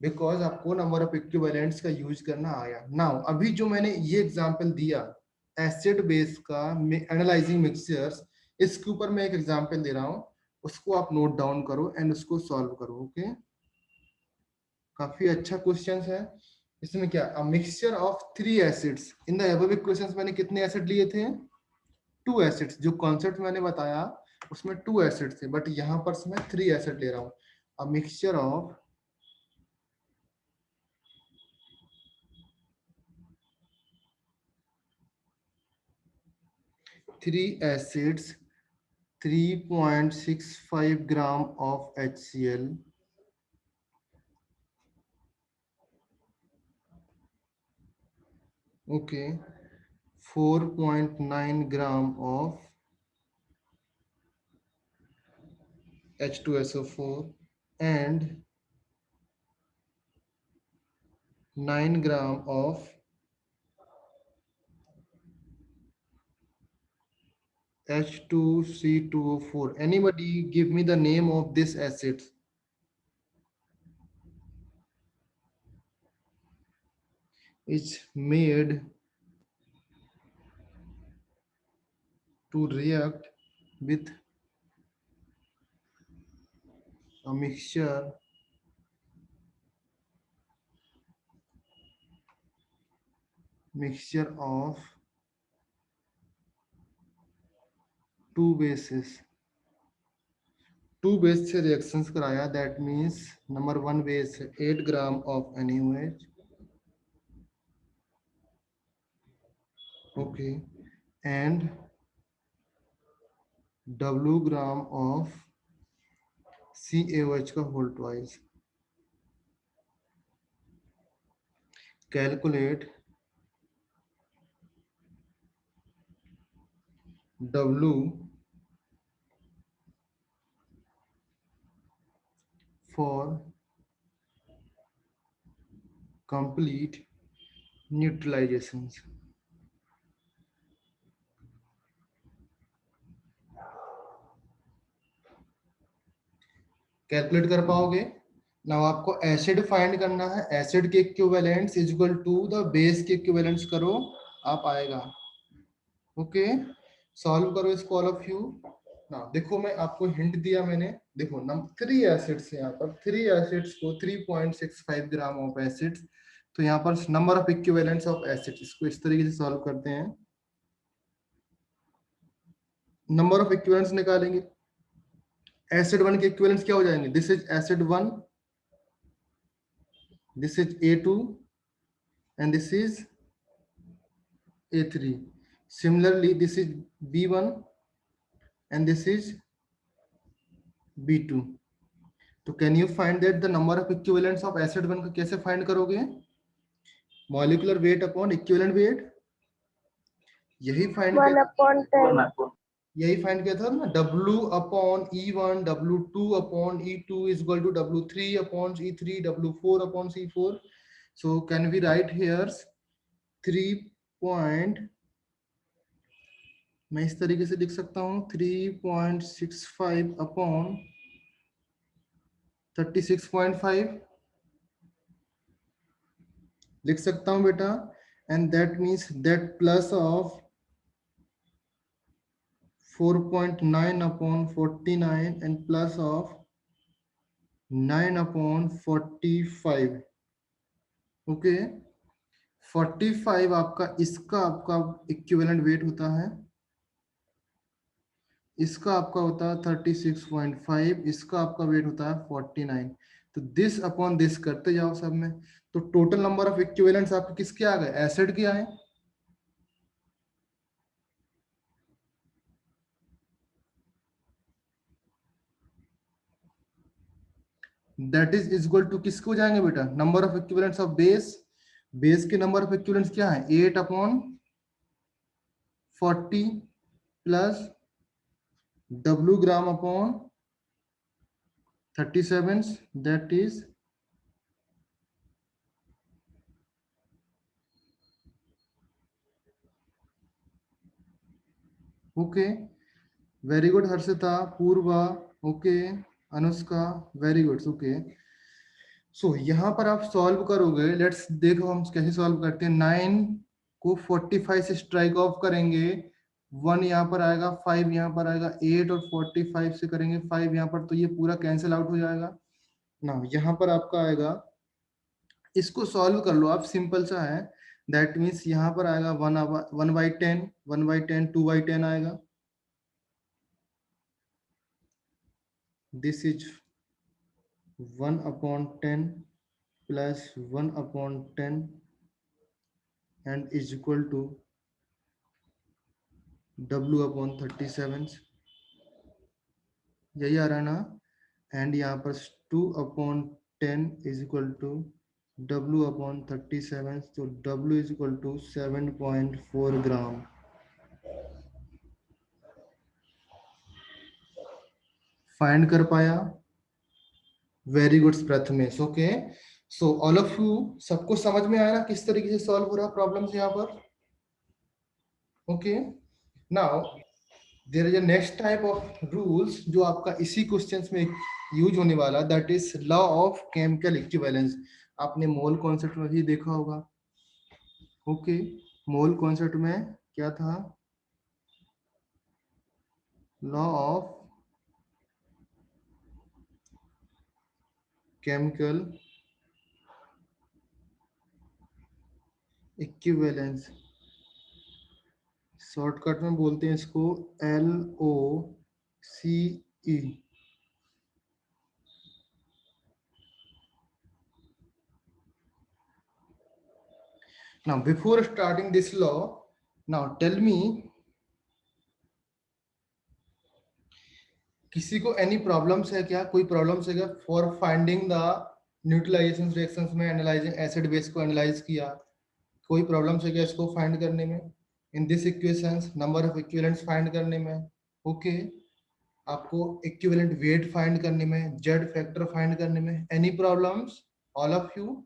बिकॉज आपको नंबर ऑफ इक्विवेलेंट्स का यूज करना आया। नाउ अभी जो मैंने ये एग्जांपल दिया एसिड बेस का एनालाइजिंग मिक्सचर्स, इसके ऊपर मैं एक एग्जांपल दे रहा हूँ, उसको आप नोट डाउन करो एंड उसको सॉल्व करो। ओके, काफी अच्छा क्वेश्चन है। इसमें क्या, a mixture of 3 acids. In the above equations मैंने कितने एसिड लिए थे? 2 एसिड्स। जो कॉन्सेप्ट मैंने बताया उसमें 2 एसिड थे, बट यहाँ पर मैं 3 एसिड ले रहा हूँ। A mixture of 3 acids, 3.65 gram of HCl, okay, 4.9 gram of H2SO4 and 9 gram of H2C2O4. Anybody give me the name of this acid? It's made to react with a mixture of 2 bases. 2 base से रिएक्शंस कराया, that means number 1 base 8 gram of NaOH, okay, and W gram of CaOH का whole twice. Calculate W for complete neutralizations. Calculate कर पाओगे? नाउ आपको एसिड फाइंड करना है, एसिड के equivalents is equal to the base के इक्विवेलेंट्स करो, आप आएगा। ओके, सॉल्व करो इसको ऑल ऑफ यू। ना देखो मैं आपको हिंट दिया मैंने, देखो नम 3 एसिड्स यहाँ पर, 3 एसिड्स को 3.65 ग्राम ऑफ एसिड्स, तो यहाँ पर number of equivalents of acids, इसको इस तरीके से सॉल्व करते हैं। नंबर ऑफ इक्विवेलेंट्स निकालेंगे, एसिड 1 के इक्विवेलेंट्स क्या हो जाएंगे? This is acid 1, this is A2 and this is A3। Similarly this is B1 and this is B2। तो can you find that the number of equivalents of acid 1 का कैसे फाइंड करोगे? Molecular weight upon equivalent wait, यही फाइंड 1 upon 10. यही फाइंड किया था ना, W upon E1, W2 upon E2 is equal to W3 upon E3, W4 upon C4। So can we write here 3 मैं इस तरीके से लिख सकता हूँ 3.65 अपॉन 36.5 लिख सकता हूं बेटा, and that means that plus of 4.9 upon 49 and plus of 9 upon 45। Okay, 45 आपका इसका आपका इक्विवेलेंट वेट होता है, इसका आपका होता है 36.5, इसका आपका वेट होता है 49। तो दिस अपॉन दिस करते जाओ सब में, तो टोटल नंबर ऑफ इक्विवेलेंट्स आपके किसके आ गए? एसिड के आए। दैट इज इक्वल टू किसको जाएंगे बेटा? Number of equivalents of base. Base के नंबर ऑफ इक्विवेलेंट्स क्या है? 8 upon 40 plus W gram upon 37, that is okay, very good Harshita, Purva, okay, Anushka, very good, okay. So यहाँ पर आप सॉल्व करोगे, लेट्स देखो हम कैसे सॉल्व करते हैं। 9 को 45 से स्ट्राइक ऑफ करेंगे, 1 यहाँ पर आएगा, 5 यहाँ पर आएगा, 8 और 45 से करेंगे 5 यहाँ पर, तो ये पूरा कैंसिल आउट हो जाएगा ना। यहाँ पर आपका आएगा, इसको सॉल्व कर लो आप, सिंपल सा है। दैट मीन्स यहाँ पर आएगा 1/10, 1/10, 2/10 आएगा। This is 1/10 plus 1/10 and is equal to W/37, यही आ रहा है ना। एंड यहाँ पर 2/10 इज इक्वल टू W/37, तो W is equal to 7.4 gram. फाइंड कर पाया, very good Prathamesh, okay. So all of you, सबको समझ में आया ना किस तरीके से सॉल्व हो रहा प्रॉब्लम्स यहाँ पर, okay. Now there is a next type of rules जो आपका इसी क्वेश्चंस में यूज होने वाला, that is law of chemical equivalence. आपने मोल कॉन्सेप्ट में भी देखा होगा, ओके। मोल कॉन्सेप्ट में क्या था, law of chemical equivalence, shortcut में बोलते हैं इसको LOCE। Now before starting this law, now tell me, किसी को एनी प्रॉब्लम्स है क्या, कोई प्रॉब्लम्स है क्या for finding the neutralisation reactions में, एनालाइजिंग एसिड बेस को एनालाइज किया, कोई प्रॉब्लम्स है क्या इसको फाइंड करने में, in this equations number of equivalents find करने में, ओके। आपको इक्विवेलेंट वेट फाइंड करने में, जेड फैक्टर फाइंड करने में, any problems all of you?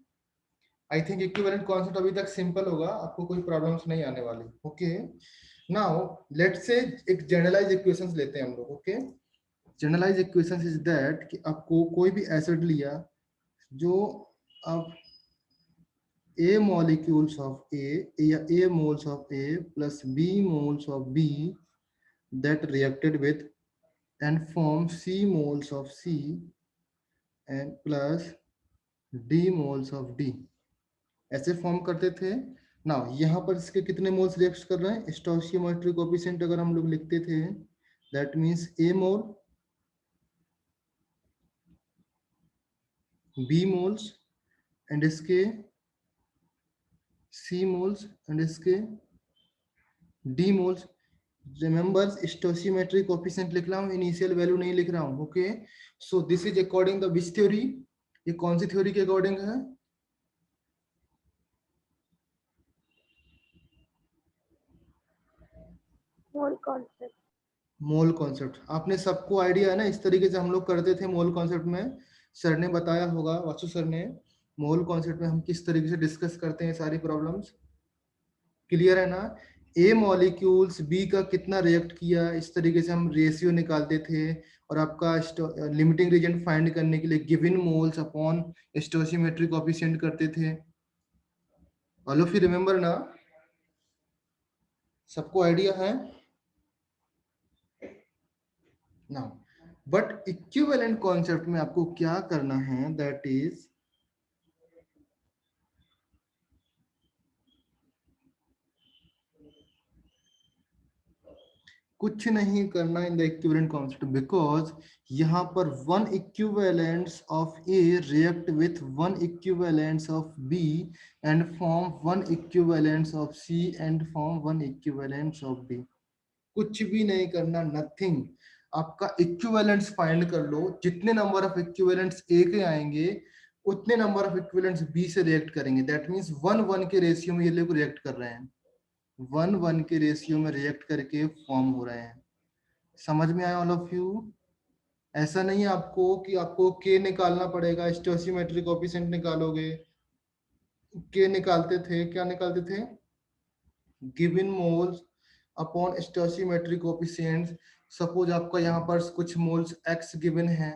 I think equivalent concept अभी तक सिंपल होगा, आपको कोई प्रॉब्लम्स नहीं आने वाली, ओके। नाउ लेट्स से एक जनरलाइज इक्वेशंस लेते हैं हम लोग, okay. Generalise equations is that कि आपको कोई भी एसिड लिया, जो अब A molecules of A या A moles of A plus B moles of B that reacted with and form C moles of C and plus D moles of D, ऐसे फॉर्म करते थे ना। यहाँ पर इसके कितने मोल्स रिएक्ट कर रहे हैं, स्टोइचियोमेट्री कोएफिशिएंट अगर हम लोग लिखते थे, that means A mole, B moles and इसके C मोल्स एंड इसके D moles. Remember stoichiometry coefficient लिख रहा हूँ, इनिशियल वैल्यू नहीं लिख रहा हूँ, okay. So this is according the which theory, ये कौन सी थ्योरी के अकॉर्डिंग है, मोल कॉन्सेप्ट। Mole concept. आपने सबको आइडिया है ना, इस तरीके से हम लोग करते थे मोल कॉन्सेप्ट में, सर ने बताया होगा, वासु सर ने। मोल कॉन्सेप्ट में हम किस तरीके से डिस्कस करते हैं सारी प्रॉब्लम्स, क्लियर है ना। ए मॉलिक्यूल्स बी का कितना रिएक्ट किया, इस तरीके से हम रेशियो निकालते थे, और आपका लिमिटिंग रीजन फाइंड करने के लिए given moles upon stoichiometry coefficient करते थे। ऑल ऑफ यू रिमेंबर ना, सबको आइडिया है ना। बट इक्विवेलेंट कॉन्सेप्ट में आपको क्या करना है, दैट इज कुछ नहीं करना in the equivalent concept, because यहाँ पर one equivalents of A react with one equivalents of B and form one equivalents of C and form one equivalents of D. कुछ भी नहीं करना, नथिंग। आपका इक्विवेलेंट्स फाइंड कर लो, जितने नंबर ऑफ इक्विवेलेंट्स ए के आएंगे उतने नंबर ऑफ इक्विवेलेंट्स बी से रिएक्ट करेंगे। दैट मींस 1:1 के रेशियो में ये लोग रिएक्ट कर रहे हैं, 1:1 के रेशियो में रिएक्ट करके फॉर्म हो रहे हैं। समझ में आया ऑल ऑफ यू? ऐसा नहीं है आपको कि आपको के निकालना पड़ेगा, स्टोइचियोमेट्री कोएफिशिएंट निकालोगे। के निकालते थे, क्या निकालते थे, given moles upon stoichiometric coefficients, suppose आपका यहाँ पर कुछ मोल्स x गिवन है,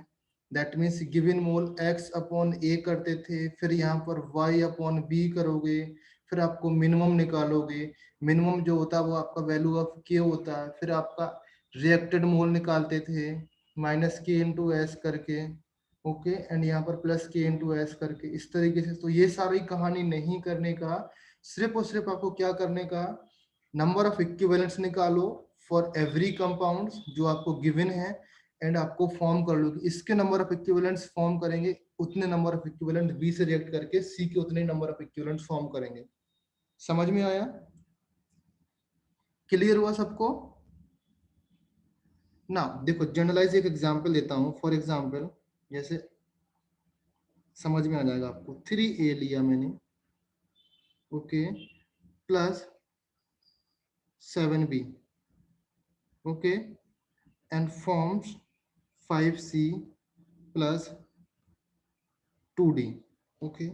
that means given mole x upon a करते थे, फिर यहाँ पर y अपॉन b करोगे, फिर आपको मिनिमम निकालोगे, मिनिमम जो होता है वो आपका वैल्यू ऑफ k होता है, फिर आपका रिएक्टेड मोल निकालते थे माइनस k इंटू एस करके, ओके, एंड यहाँ पर प्लस के इंटू एस करके, इस तरीके से। तो ये सारी कहानी नहीं करने का, सिर्फ और सिर्फ आपको क्या करने का, नंबर ऑफ इक्विवेलेंट्स निकालो फॉर एवरी कंपाउंड जो आपको गिवन है, एंड आपको फॉर्म कर लो कि इसके नंबर ऑफ इक्विवेलेंट्स फॉर्म करेंगे, उतने नंबर ऑफ इक्विवेलेंट बी से रिएक्ट करके सी के उतने नंबर ऑफ इक्विवेलेंट्स फॉर्म करेंगे। समझ में आया? क्लियर हुआ सबको? ना देखो, जनरलाइज एक एग्जांपल देता हूं, फॉर एग्जांपल जैसे समझ में आ जाएगा आपको, 3a लिया मैंने, okay, plus 7b, okay, and forms 5c plus 2d. Okay,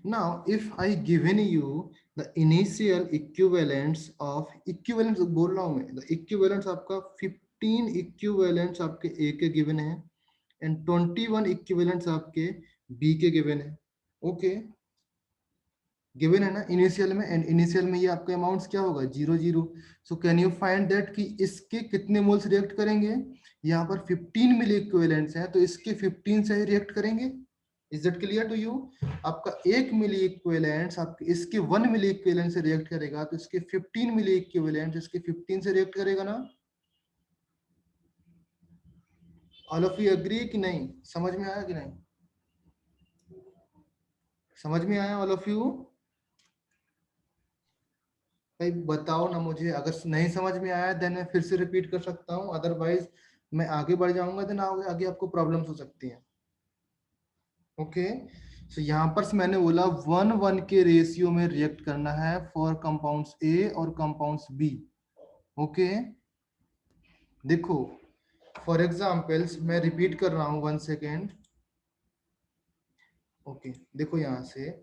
now if I given you the initial equivalents of equivalents बोल रहा हूं मैं, the equivalents आपका 15 equivalents आपके A के given है and 21 equivalents आपके B के given है, okay, गिवन है ना इनिशियल में, एंड इनिशियल में ये आपका अमाउंट्स क्या होगा 0 0। So can you find that कि इसके कितने मोल्स रिएक्ट करेंगे, यहाँ पर 15 मिली इक्विवेलेंट्स हैं तो इसके 15 से ही रिएक्ट करेंगे। Is that clear to you? आपका 1 मिली इक्विवेलेंट्स आपके इसके 1 मिली इक्विवेलेंट से रिएक्ट करेगा तो इसके 15 मिली इक्विवेलेंट्स इसके 15 से रिएक्ट करेगा ना। ऑल ऑफ यू एग्री कि नहीं? समझ में आया कि नहीं? समझ में आया ऑल ऑफ यू? भाई बताओ ना मुझे, अगर नहीं समझ में आया देन मैं फिर से रिपीट कर सकता हूँ, अदरवाइज मैं आगे बढ़ जाऊंगा देन आगे आपको प्रॉब्लम्स हो सकती हैं। ओके, सो यहाँ पर मैंने बोला 1:1 के रेशियो में रिएक्ट करना है फॉर कंपाउंड्स ए और कंपाउंड्स बी। ओके, देखो फॉर एग्जांपल्स मैं रिपीट कर रहा हूँ 1 सेकेंड। ओके, देखो यहाँ से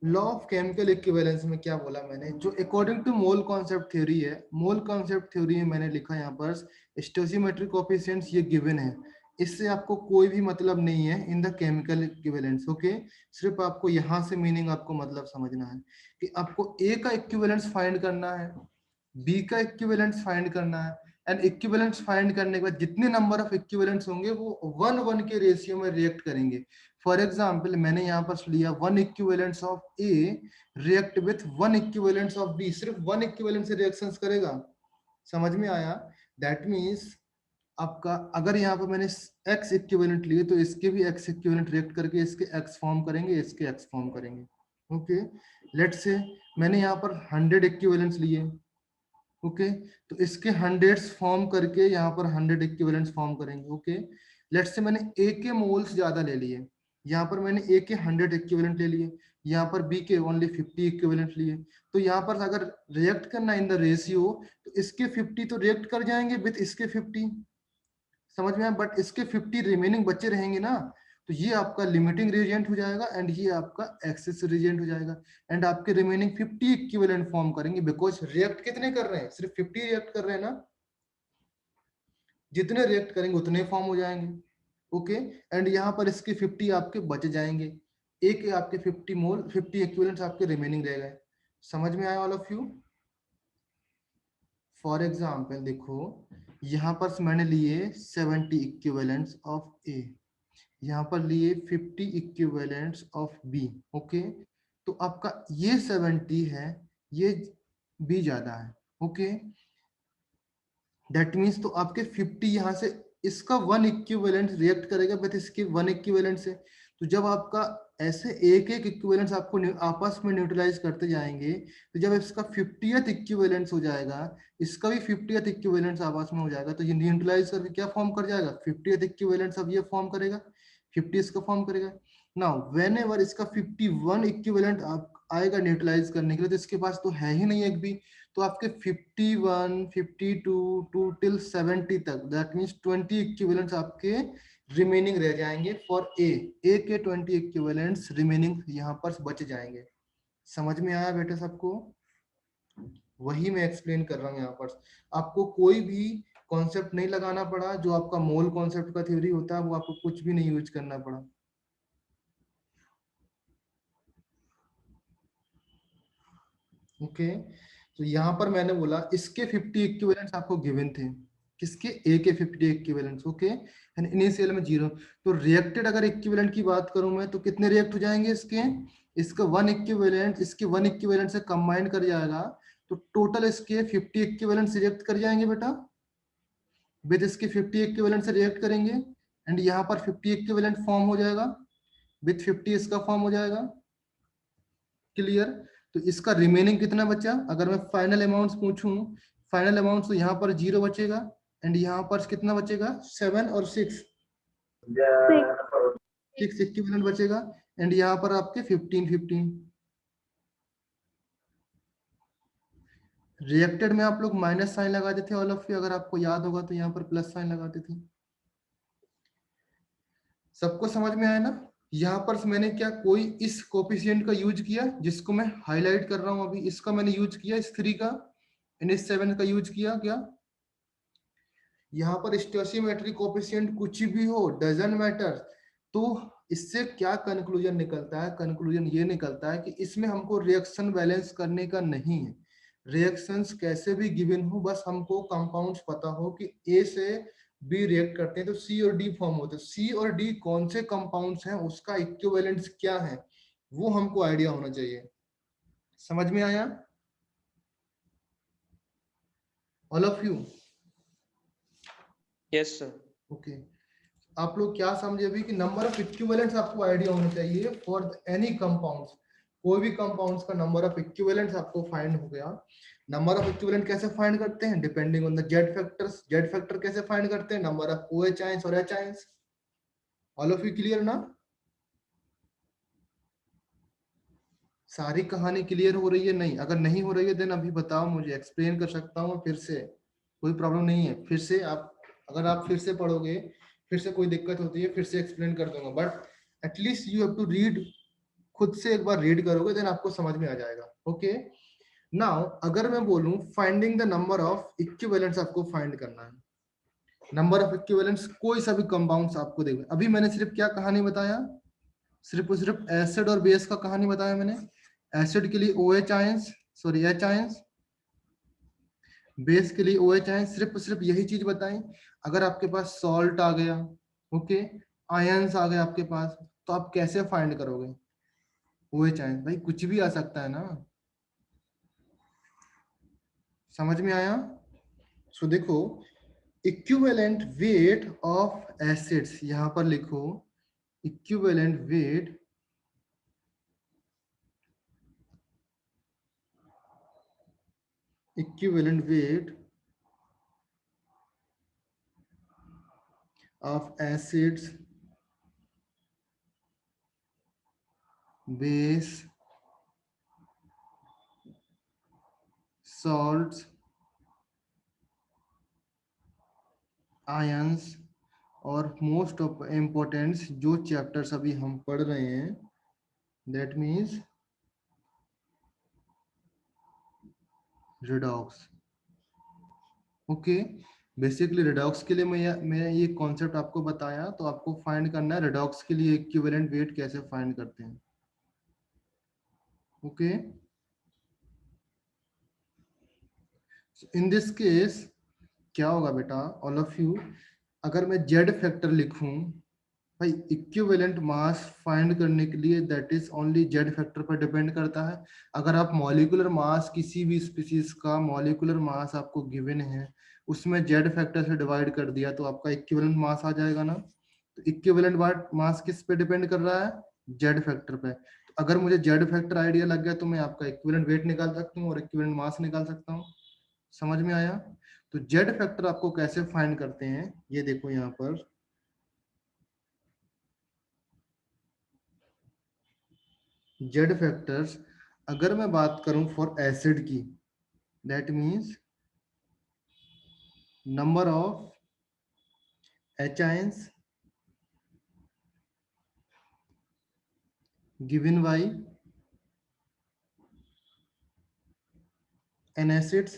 लॉ ऑफ केमिकल इक्विवेलेंस में क्या बोला मैंने, जो according to mole concept theory है, मोल कॉन्सेप्ट थ्योरी में मैंने लिखा यहाँ पर स्टोइचियोमेट्रिक कोएफिशिएंट्स ये गिवन है, इससे आपको कोई भी मतलब नहीं है in the chemical equivalence. Okay, सिर्फ आपको यहाँ से मीनिंग आपको मतलब समझना है कि आपको ए का इक्विवेलेंस फाइंड करना है, बी का इक्विवेलेंस फाइंड करना है, एंड इक्विवेलेंस फाइंड करने के बाद जितने नंबर ऑफ इक्विवेलेंट्स होंगे वो 1:1 के रेशियो में रिएक्ट करेंगे। फॉर एग्जाम्पल मैंने यहाँ पर लिया 1 equivalents of A react with 1 equivalents of B, सिर्फ 1 इक्विवेलेंट से रिएक्शंस करेगा। समझ में आया? दैट मीन्स आपका अगर यहाँ पर मैंने x इक्विवेलेंट लिए तो इसके भी x इक्विवेलेंट रिएक्ट करके इसके x फॉर्म करेंगे, इसके x फॉर्म करेंगे। ओके, लेट्स से मैंने यहाँ पर 100 इक्विवेलेंट्स लिए, ओके, तो इसके 100s फॉर्म करके यहाँ पर 100 इक्विवेलेंट्स फॉर्म करेंगे। ओके, लेट्स से मैंने ए के मोल्स ज्यादा ले लिए, यहाँ पर मैंने ए के 100 इक्विवेलेंट ले लिए, यहाँ पर बी के ओनली 50 इक्विवेलेंट लिए, तो यहाँ पर अगर रिएक्ट करना इन द रेशियो तो इसके 50 तो रिएक्ट कर जाएंगे विथ इसके 50, समझ में आया, बट इसके 50 रिमेनिंग बच्चे रहेंगे ना, तो ये आपका लिमिटिंग रिएजेंट हो जाएगा एंड ये आपका एक्सेस रिएजेंट हो जाएगा, एंड आपके रिमेनिंग 50 इक्विवेलेंट फॉर्म करेंगे, बिकॉज रिएक्ट कितने कर रहे हैं, सिर्फ 50 रिएक्ट कर रहे हैं ना, जितने रिएक्ट करेंगे उतने फॉर्म हो जाएंगे। ओके, एंड यहाँ पर इसके 50 आपके बच जाएंगे, एक आपके 50 मोल 50 इक्विवेलेंट्स आपके रिमेनिंग रह गए। समझ में आया all of you? For example देखो यहाँ पर मैंने लिए 70 इक्विवेलेंट्स ऑफ ए, यहाँ पर लिए 50 इक्विवेलेंट्स ऑफ बी। ओके, तो आपका ये 70 है, ये बी ज्यादा है। ओके, दैट मीन्स तो आपके 50 यहाँ से इसका 1 इक्विवेलेंट रिएक्ट करेगा बट इसके 1 इक्विवेलेंट से, तो जब आपका ऐसे एक एक इक्विवेलेंट्स आपको आपस में न्यूट्रलाइज करते जाएंगे, तो जब इसका 50th इक्विवेलेंट्स हो जाएगा, इसका भी 50th इक्विवेलेंट्स आपस में हो जाएगा, तो ये न्यूट्रलाइज करके क्या फॉर्म कर जाएगा 50th इक्विवेलेंट्स, अब ये फॉर्म करेगा 50 इसका फॉर्म करेगा। नाउ व्हेनेवर इसका 51 इक्विवेलेंट आएगा न्यूट्रलाइज करने के लिए, तो इसके पास तो है ही नहीं एक भी, तो आपके 51, 52 टू टिल 70 तक, दैट मींस 20 इक्विवेलेंट्स आपके रिमेनिंग रह जाएंगे फॉर ए के 20 इक्विवेलेंट्स रिमेनिंग यहाँ पर बच जाएंगे। समझ में आया बेटे सबको? वही मैं एक्सप्लेन कर रहा हूँ यहाँ पर। आपको कोई भी कॉन्सेप्ट नहीं लगाना पड़ा, जो आपका मोल कॉन्सेप्ट का थ्योरी होता है वो आपको कुछ भी नहीं यूज करना पड़ा। ओके, तो यहाँ पर मैंने बोला इसके 50 इक्विवेलेंट्स आपको गिवन थे, किसके, ए के 50 इक्विवेलेंट्स। ओके, एंड इनिशियल में 0। तो रिएक्टेड अगर इक्विवेलेंट की बात करूं मैं, तो कितने रिएक्ट हो जाएंगे इसके, इसका 1 इक्विवेलेंट इसके 1 इक्विवेलेंट से कंबाइन कर जाएगा, तो टोटल इसके 50 इक्विवेलेंट रिएक्ट कर जाएंगे बेटा, विद इसके 50 इक्विवेलेंट से रिएक्ट करेंगे, एंड यहाँ पर 50 इक्विवेलेंट फॉर्म हो जाएगा, विद 50 इसका फॉर्म हो जाएगा। क्लियर? तो इसका रिमेनिंग कितना बचा, अगर मैं फाइनल अमाउंट्स पूछूं, फाइनल अमाउंट तो यहाँ पर 0 बचेगा, एंड यहाँ पर कितना बचेगा, 7 और 6 इक्विवेलेंट बचेगा, एंड यहाँ पर आपके 15 रिएक्टेड में आप लोग माइनस साइन लगाते थे ऑल ऑफ यू, अगर आपको याद होगा तो यहाँ पर प्लस साइन लगाते थे। सबको समझ में आया ना? यहाँ पर मैंने क्या, कोई इस कोफिशिएंट का यूज किया जिसको मैं हाईलाइट कर रहा हूं अभी, इसका मैंने यूज किया, इस 3 का, इस 7 का यूज किया क्या? यहाँ पर स्टोइचियोमेट्रिक कोफिशिएंट कुछ भी हो, डजंट मैटर। तो इससे क्या कंक्लूजन निकलता है, कंक्लूजन ये निकलता है कि इसमें हमको रिएक्शन बैलेंस करने का नहीं है, रिएक्शंस कैसे भी गिवन हो, बस हमको कंपाउंड्स पता हो कि ए से बी रिएक्ट करते हैं तो सी और डी फॉर्म होते हैं, सी और डी कौन से कंपाउंड्स हैं, उसका इक्विवेलेंट्स क्या है, वो हमको आइडिया होना चाहिए। समझ में आया all of you? Yes sir. Okay, आप लोग क्या समझे अभी कि नंबर ऑफ इक्विवेलेंट्स आपको आइडिया होना चाहिए फॉर एनी कंपाउंड्स, कोई भी कंपाउंड्स का नंबर ऑफ इक्विवेलेंट्स आपको फाइंड हो गया। नंबर ऑफ इक्विवेलेंट कैसे फाइंड करते हैं, depending on the Z factors. Z factor कैसे फाइंड करते हैं, नंबर ऑफ OH आयंस और H ions. All of you clear ना? सारी कहानी क्लियर हो रही है? नहीं, अगर नहीं हो रही है देन अभी बताओ मुझे, एक्सप्लेन कर सकता हूँ फिर से, कोई प्रॉब्लम नहीं है। फिर से आप, अगर आप फिर से पढ़ोगे, फिर से कोई दिक्कत होती है, फिर से एक्सप्लेन कर दूंगा, but at least you have to read, खुद से एक बार रीड करोगे देन आपको समझ में आ जाएगा। ओके, नाउ अगर मैं बोलूं finding the number of equivalents, आपको फाइंड करना है नंबर ऑफ इक्विवेलेंट्स कोई सा भी कंपाउंड्स आपको देगा। अभी मैंने सिर्फ क्या कहानी बताया, सिर्फ और सिर्फ एसिड और बेस का कहानी बताया मैंने। एसिड के लिए OH ions, sorry H ions, base के लिए OH आयंस, सिर्फ और सिर्फ यही चीज बताई। अगर आपके पास सॉल्ट आ गया, ओके, आयंस आ गए आपके पास, तो आप कैसे फाइंड करोगे OH आयंस? भाई कुछ भी आ सकता है ना, समझ में आया? सो देखो, इक्विवेलेंट वेट ऑफ एसिड्स, यहां पर लिखो equivalent weight equivalent weight of acids, base, salts, ions और मोस्ट ऑफ इम्पोर्टेंस जो चैप्टर्स अभी हम पढ़ रहे हैं, that means redox. Okay, basically redox के लिए मैं ये कॉन्सेप्ट आपको बताया, तो आपको फाइंड करना है रिडॉक्स के लिए इक्विवेलेंट वेट कैसे फाइंड करते हैं। ओके, इन दिस केस क्या होगा बेटा, ऑल ऑफ यू, अगर मैं जेड फैक्टर लिखूं, भाई इक्विवेलेंट मास फाइंड करने के लिए that is only Z factor पर डिपेंड करता है। अगर आप मॉलिक्यूलर मास, किसी भी स्पीसीज का मॉलिक्यूलर मास आपको गिवन है, उसमें जेड फैक्टर से डिवाइड कर दिया तो आपका इक्विवेलेंट मास आ जाएगा ना। तो इक्विवेलेंट मास किस पे डिपेंड कर रहा है, जेड फैक्टर पे। तो अगर मुझे जेड फैक्टर आइडिया लग गया तो मैं आपका इक्विवेलेंट वेट निकाल सकता हूँ और इक्विवेलेंट मास निकाल सकता हूँ। समझ में आया? तो जेड फैक्टर आपको कैसे फाइंड करते हैं, ये देखो यहाँ पर, जेड फैक्टर्स अगर मैं बात करूं फॉर एसिड की, that means number of H ions given by an acids,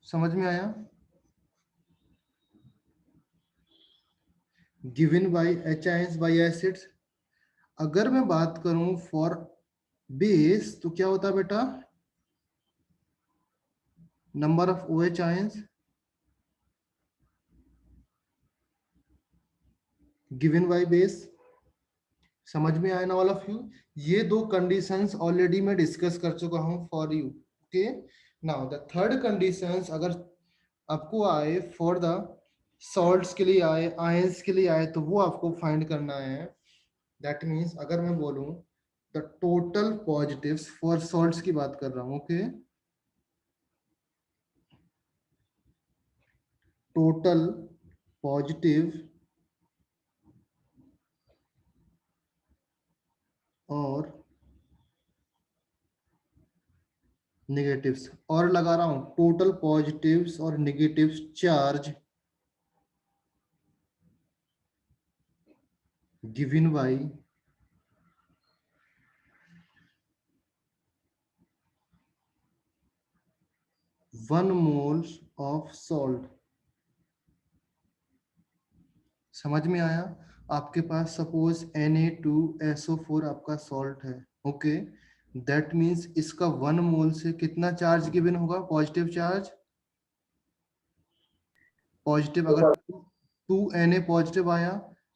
समझ में आया? Given by H ions by acids. अगर मैं बात करूं फॉर बेस तो क्या होता है बेटा? Number of OH ions given by base. समझ में आया ना ऑल ऑफ यू? ये दो कंडीशंस ऑलरेडी मैं डिस्कस कर चुका हूं for you. Okay, now the third conditions अगर आपको आए फॉर द सॉल्ट्स के लिए आए, आयंस के लिए आए, तो वो आपको फाइंड करना है। दैट मीन्स अगर मैं बोलूं the total positives for salts की बात कर रहा हूं। ओके, टोटल पॉजिटिव और नेगेटिव्स, और लगा रहा हूं टोटल पॉजिटिव्स और negatives charge given by 1 moles of salt. समझ में आया? आपके पास सपोज Na2SO4 आपका सॉल्ट है। ओके, दैट मीन्स इसका 1 मोल से कितना चार्ज गिवन होगा? Positive charge. पॉजिटिव अगर 2Na पॉजिटिव आया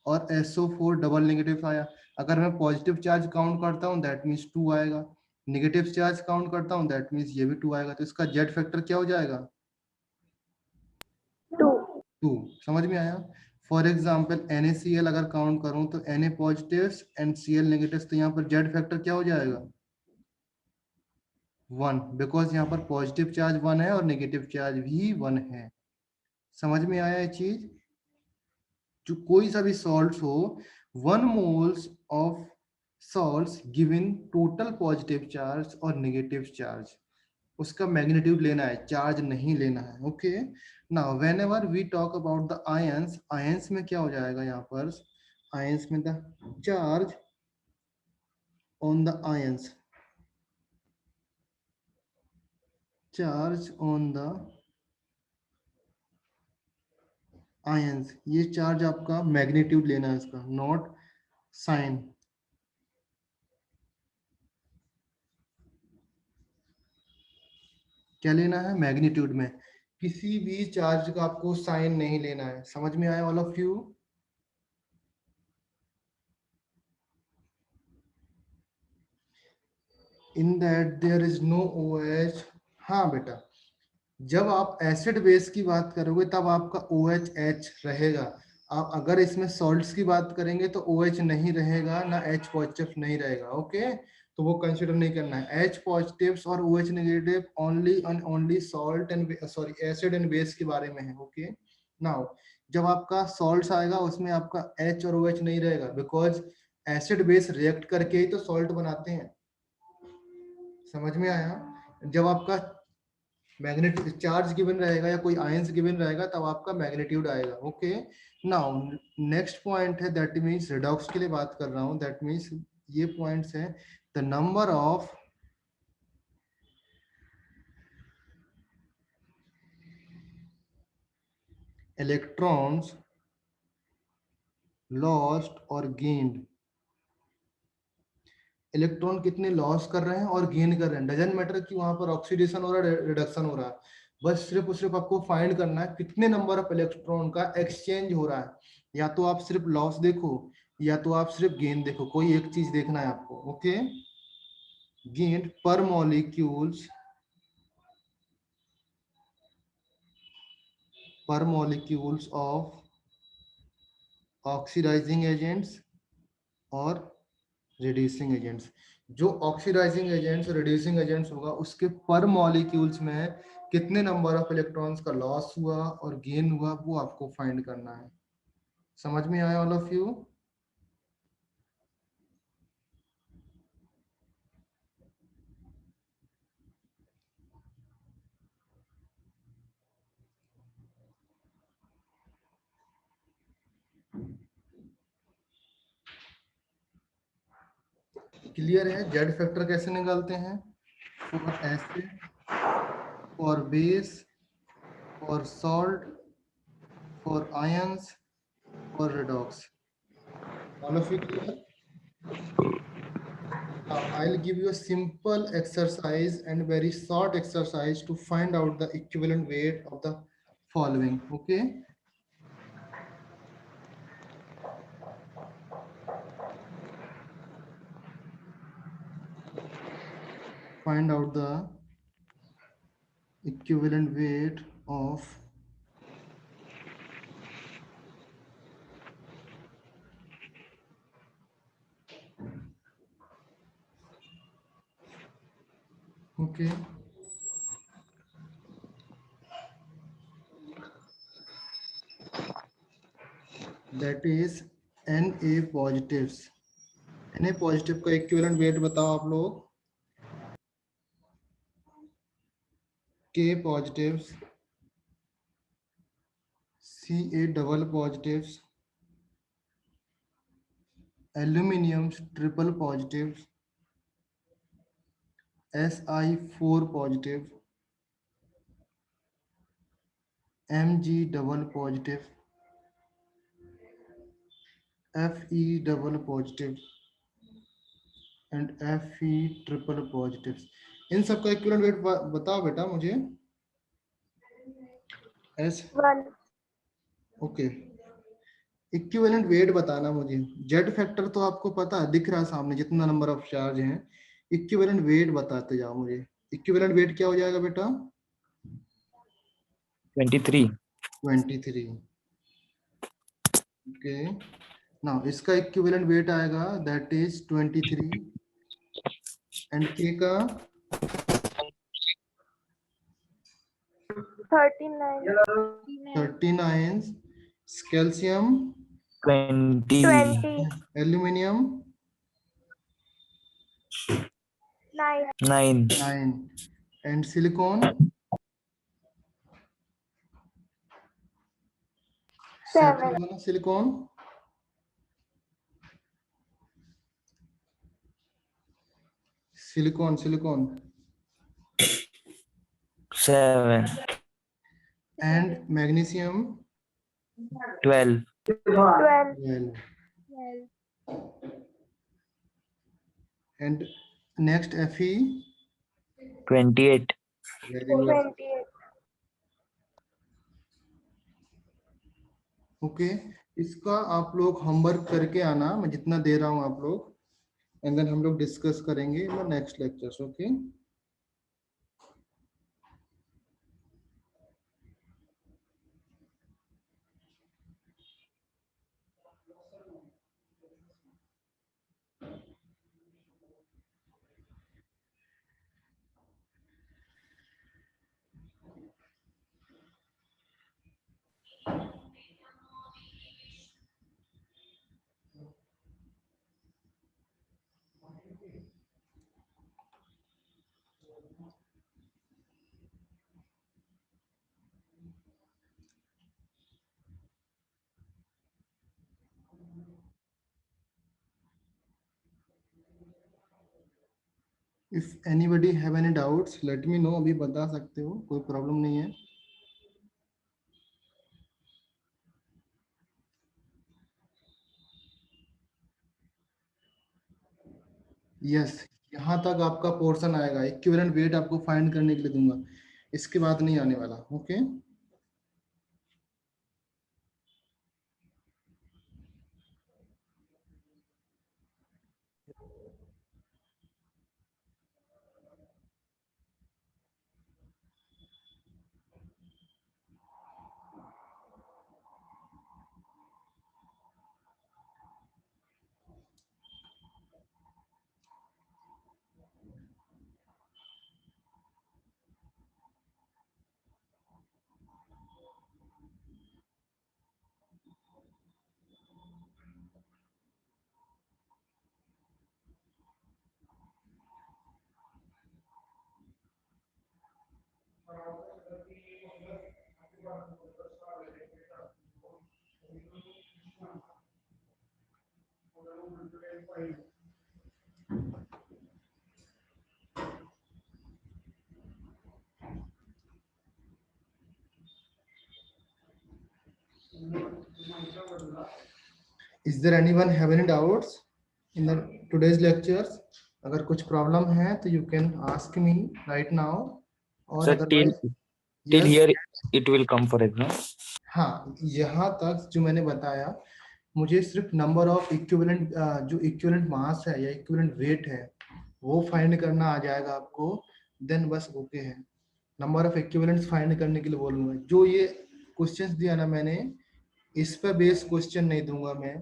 और SO4 डबल नेगेटिव आया, अगर मैं पॉजिटिव चार्ज काउंट करता हूं दैट मीन्स 2 आएगा, नेगेटिव चार्ज काउंट करता हूं दैट मीन्स ये भी 2 आएगा, तो इसका जेड फैक्टर क्या हो जाएगा? 2. 2। समझ में आया? फॉर एग्जाम्पल NaCl अगर काउंट करूं तो Na positive and Cl negative, तो यहाँ पर जेड फैक्टर क्या हो जाएगा? 1, बिकॉज यहाँ पर पॉजिटिव चार्ज 1 है और नेगेटिव चार्ज भी 1 है। समझ में आया ये चीज? जो कोई सा भी सॉल्ट हो, 1 moles of salts given total positive charge और नेगेटिव चार्ज, उसका मैग्नीट्यूड लेना है, चार्ज नहीं लेना है। Okay, now whenever we talk about the ions, ions में क्या हो जाएगा यहाँ पर? आयंस में the charge on the ions, charge on the ions, ये चार्ज आपका मैग्नीट्यूड लेना है इसका, नॉट साइन। क्या लेना है? मैग्नीट्यूड में। किसी भी चार्ज का आपको साइन नहीं लेना है। समझ में आया all of you? In that there is no OH। हाँ बेटा, जब आप एसिड बेस की बात करोगे तब आपका OH रहेगा। आप अगर इसमें सॉल्ट्स की बात करेंगे तो OH नहीं रहेगा, ना H पॉजिटिव नहीं रहेगा। ओके, तो वो कंसिडर नहीं करना है। H पॉजिटिव्स और OH negative only and only salt and sorry acid and base के बारे में है। ओके, नाउ जब आपका सॉल्ट्स आएगा उसमें आपका H और OH नहीं रहेगा, बिकॉज एसिड बेस रिएक्ट करके ही तो सॉल्ट बनाते हैं। समझ में आया? जब आपका मैग्नेटिक चार्ज गिवन रहेगा या कोई आयंस गिवन रहेगा तब आपका मैग्नीट्यूड आएगा। ओके, नाउ नेक्स्ट पॉइंट है, दैट मींस रिडॉक्स के लिए बात कर रहा हूं। दैट मींस ये पॉइंट्स है, the number of electrons lost और गेन्ड। इलेक्ट्रॉन कितने लॉस कर रहे हैं और गेन कर रहे हैं, डजंट मैटर कि वहां पर ऑक्सीडेशन हो रहा है रिडक्शन हो रहा है, बस सिर्फ और सिर्फ आपको फाइंड करना है कितने नंबर ऑफ इलेक्ट्रॉन का एक्सचेंज हो रहा है। या तो आप सिर्फ लॉस देखो या तो आप सिर्फ गेन देखो, कोई एक चीज देखना है आपको। ओके, गेन पर मॉलिक्यूल्स ऑफ ऑक्सीडाइजिंग एजेंट्स और रिड्यूसिंग एजेंट्स। जो ऑक्सीडाइजिंग एजेंट्स रिड्यूसिंग एजेंट्स होगा उसके पर मॉलिक्यूल्स में कितने नंबर ऑफ इलेक्ट्रॉन्स का लॉस हुआ और गेन हुआ, वो आपको फाइंड करना है। समझ में आया ऑल ऑफ यू? क्लियर है? जेड फैक्टर कैसे निकालते हैं? for acid, for base, for salt, for ions, for redox. All of you clear? Now I'll give you a simple exercise and very short exercise to find out the equivalent weight of the following. Okay. Find out the equivalent weight of okay. That is Na positives. Na positive का equivalent weight बताओ आप लोग. K positives, Ca double positives, aluminium triple positives, Si4 positive, Mg double positive, Fe double positive and Fe triple positives. इन सब का इक्विवेलेंट वेट बताओ बेटा मुझे. एस 1. ओके. इक्विवेलेंट वेट बताना मुझे. जेड फैक्टर तो आपको पता है, दिख रहा है सामने जितना नंबर ऑफ चार्ज हैं. इक्विवेलेंट वेट बताते जाओ मुझे. इक्विवेलेंट वेट क्या हो जाएगा बेटा? 23. 23. ओके. नाउ इसका इक्विवेलेंट वेट आएगा दैट इज 23 एंड के का 39. 39, कैल्शियम 20. 20. एल्यूमिनियम 9. 9. 9 एंड सिलिकॉन 7 होगा ना. Silicon silicon 7. And magnesium 12. 12. 12 and next Fe. 28. Very good. 28. Okay. इसका आप लोग होमवर्क करके आना. मैं जितना दे रहा हूं आप लोग एंड देन हम लोग डिस्कस करेंगे in the next lectures. Okay. If anybody have any doubts let me know. अभी बता सकते हो, कोई प्रॉब्लम नहीं है. यस. यहाँ तक आपका पोर्शन आएगा. इक्विवेलेंट वेट आपको फाइंड करने के लिए दूंगा. इसके बाद नहीं आने वाला. Okay. Is there anyone have any doubts in the today's lectures? अगर कुछ प्रॉब्लम है तो you can ask me right now, और Sir, till yes, here it will come for exam. हाँ, यहाँ तक जो मैंने बताया, मुझे सिर्फ नंबर ऑफ इक्विवेलेंट जो इक्विवेलेंट मास है या इक्विवेलेंट वेट है वो फाइंड करना आ जाएगा आपको, देन बस ओके है। नंबर ऑफ इक्विवेलेंट्स फाइंड करने के लिए बोलूंगा। जो ये क्वेश्चंस दिया ना मैंने, इस पर बेस्ड क्वेश्चन नहीं दूंगा मैं,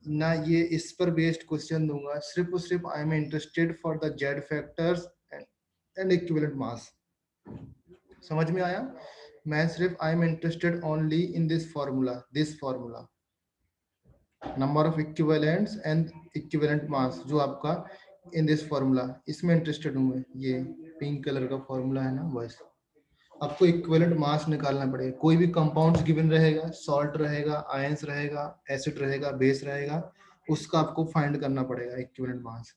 ना ये इस पर बेस्ड क्वेश्चन दूंगा। सिर्फ और सिर्फ I am interested for the Z factors and equivalent mass. समझ में आया? मैं सिर्फ I am interested only in this formula number of equivalents and equivalent mass, जो आपका इन दिस फॉर्मूला, इसमें इंटरेस्टेड हूँ मैं। ये पिंक कलर का फॉर्मूला है ना, बस आपको इक्विवेलेंट मास निकालना पड़ेगा। कोई भी कंपाउंड्स गिवन रहेगा, सॉल्ट रहेगा, आयंस रहेगा, एसिड रहेगा, बेस रहेगा, उसका आपको फाइंड करना पड़ेगा इक्विवेलेंट मास।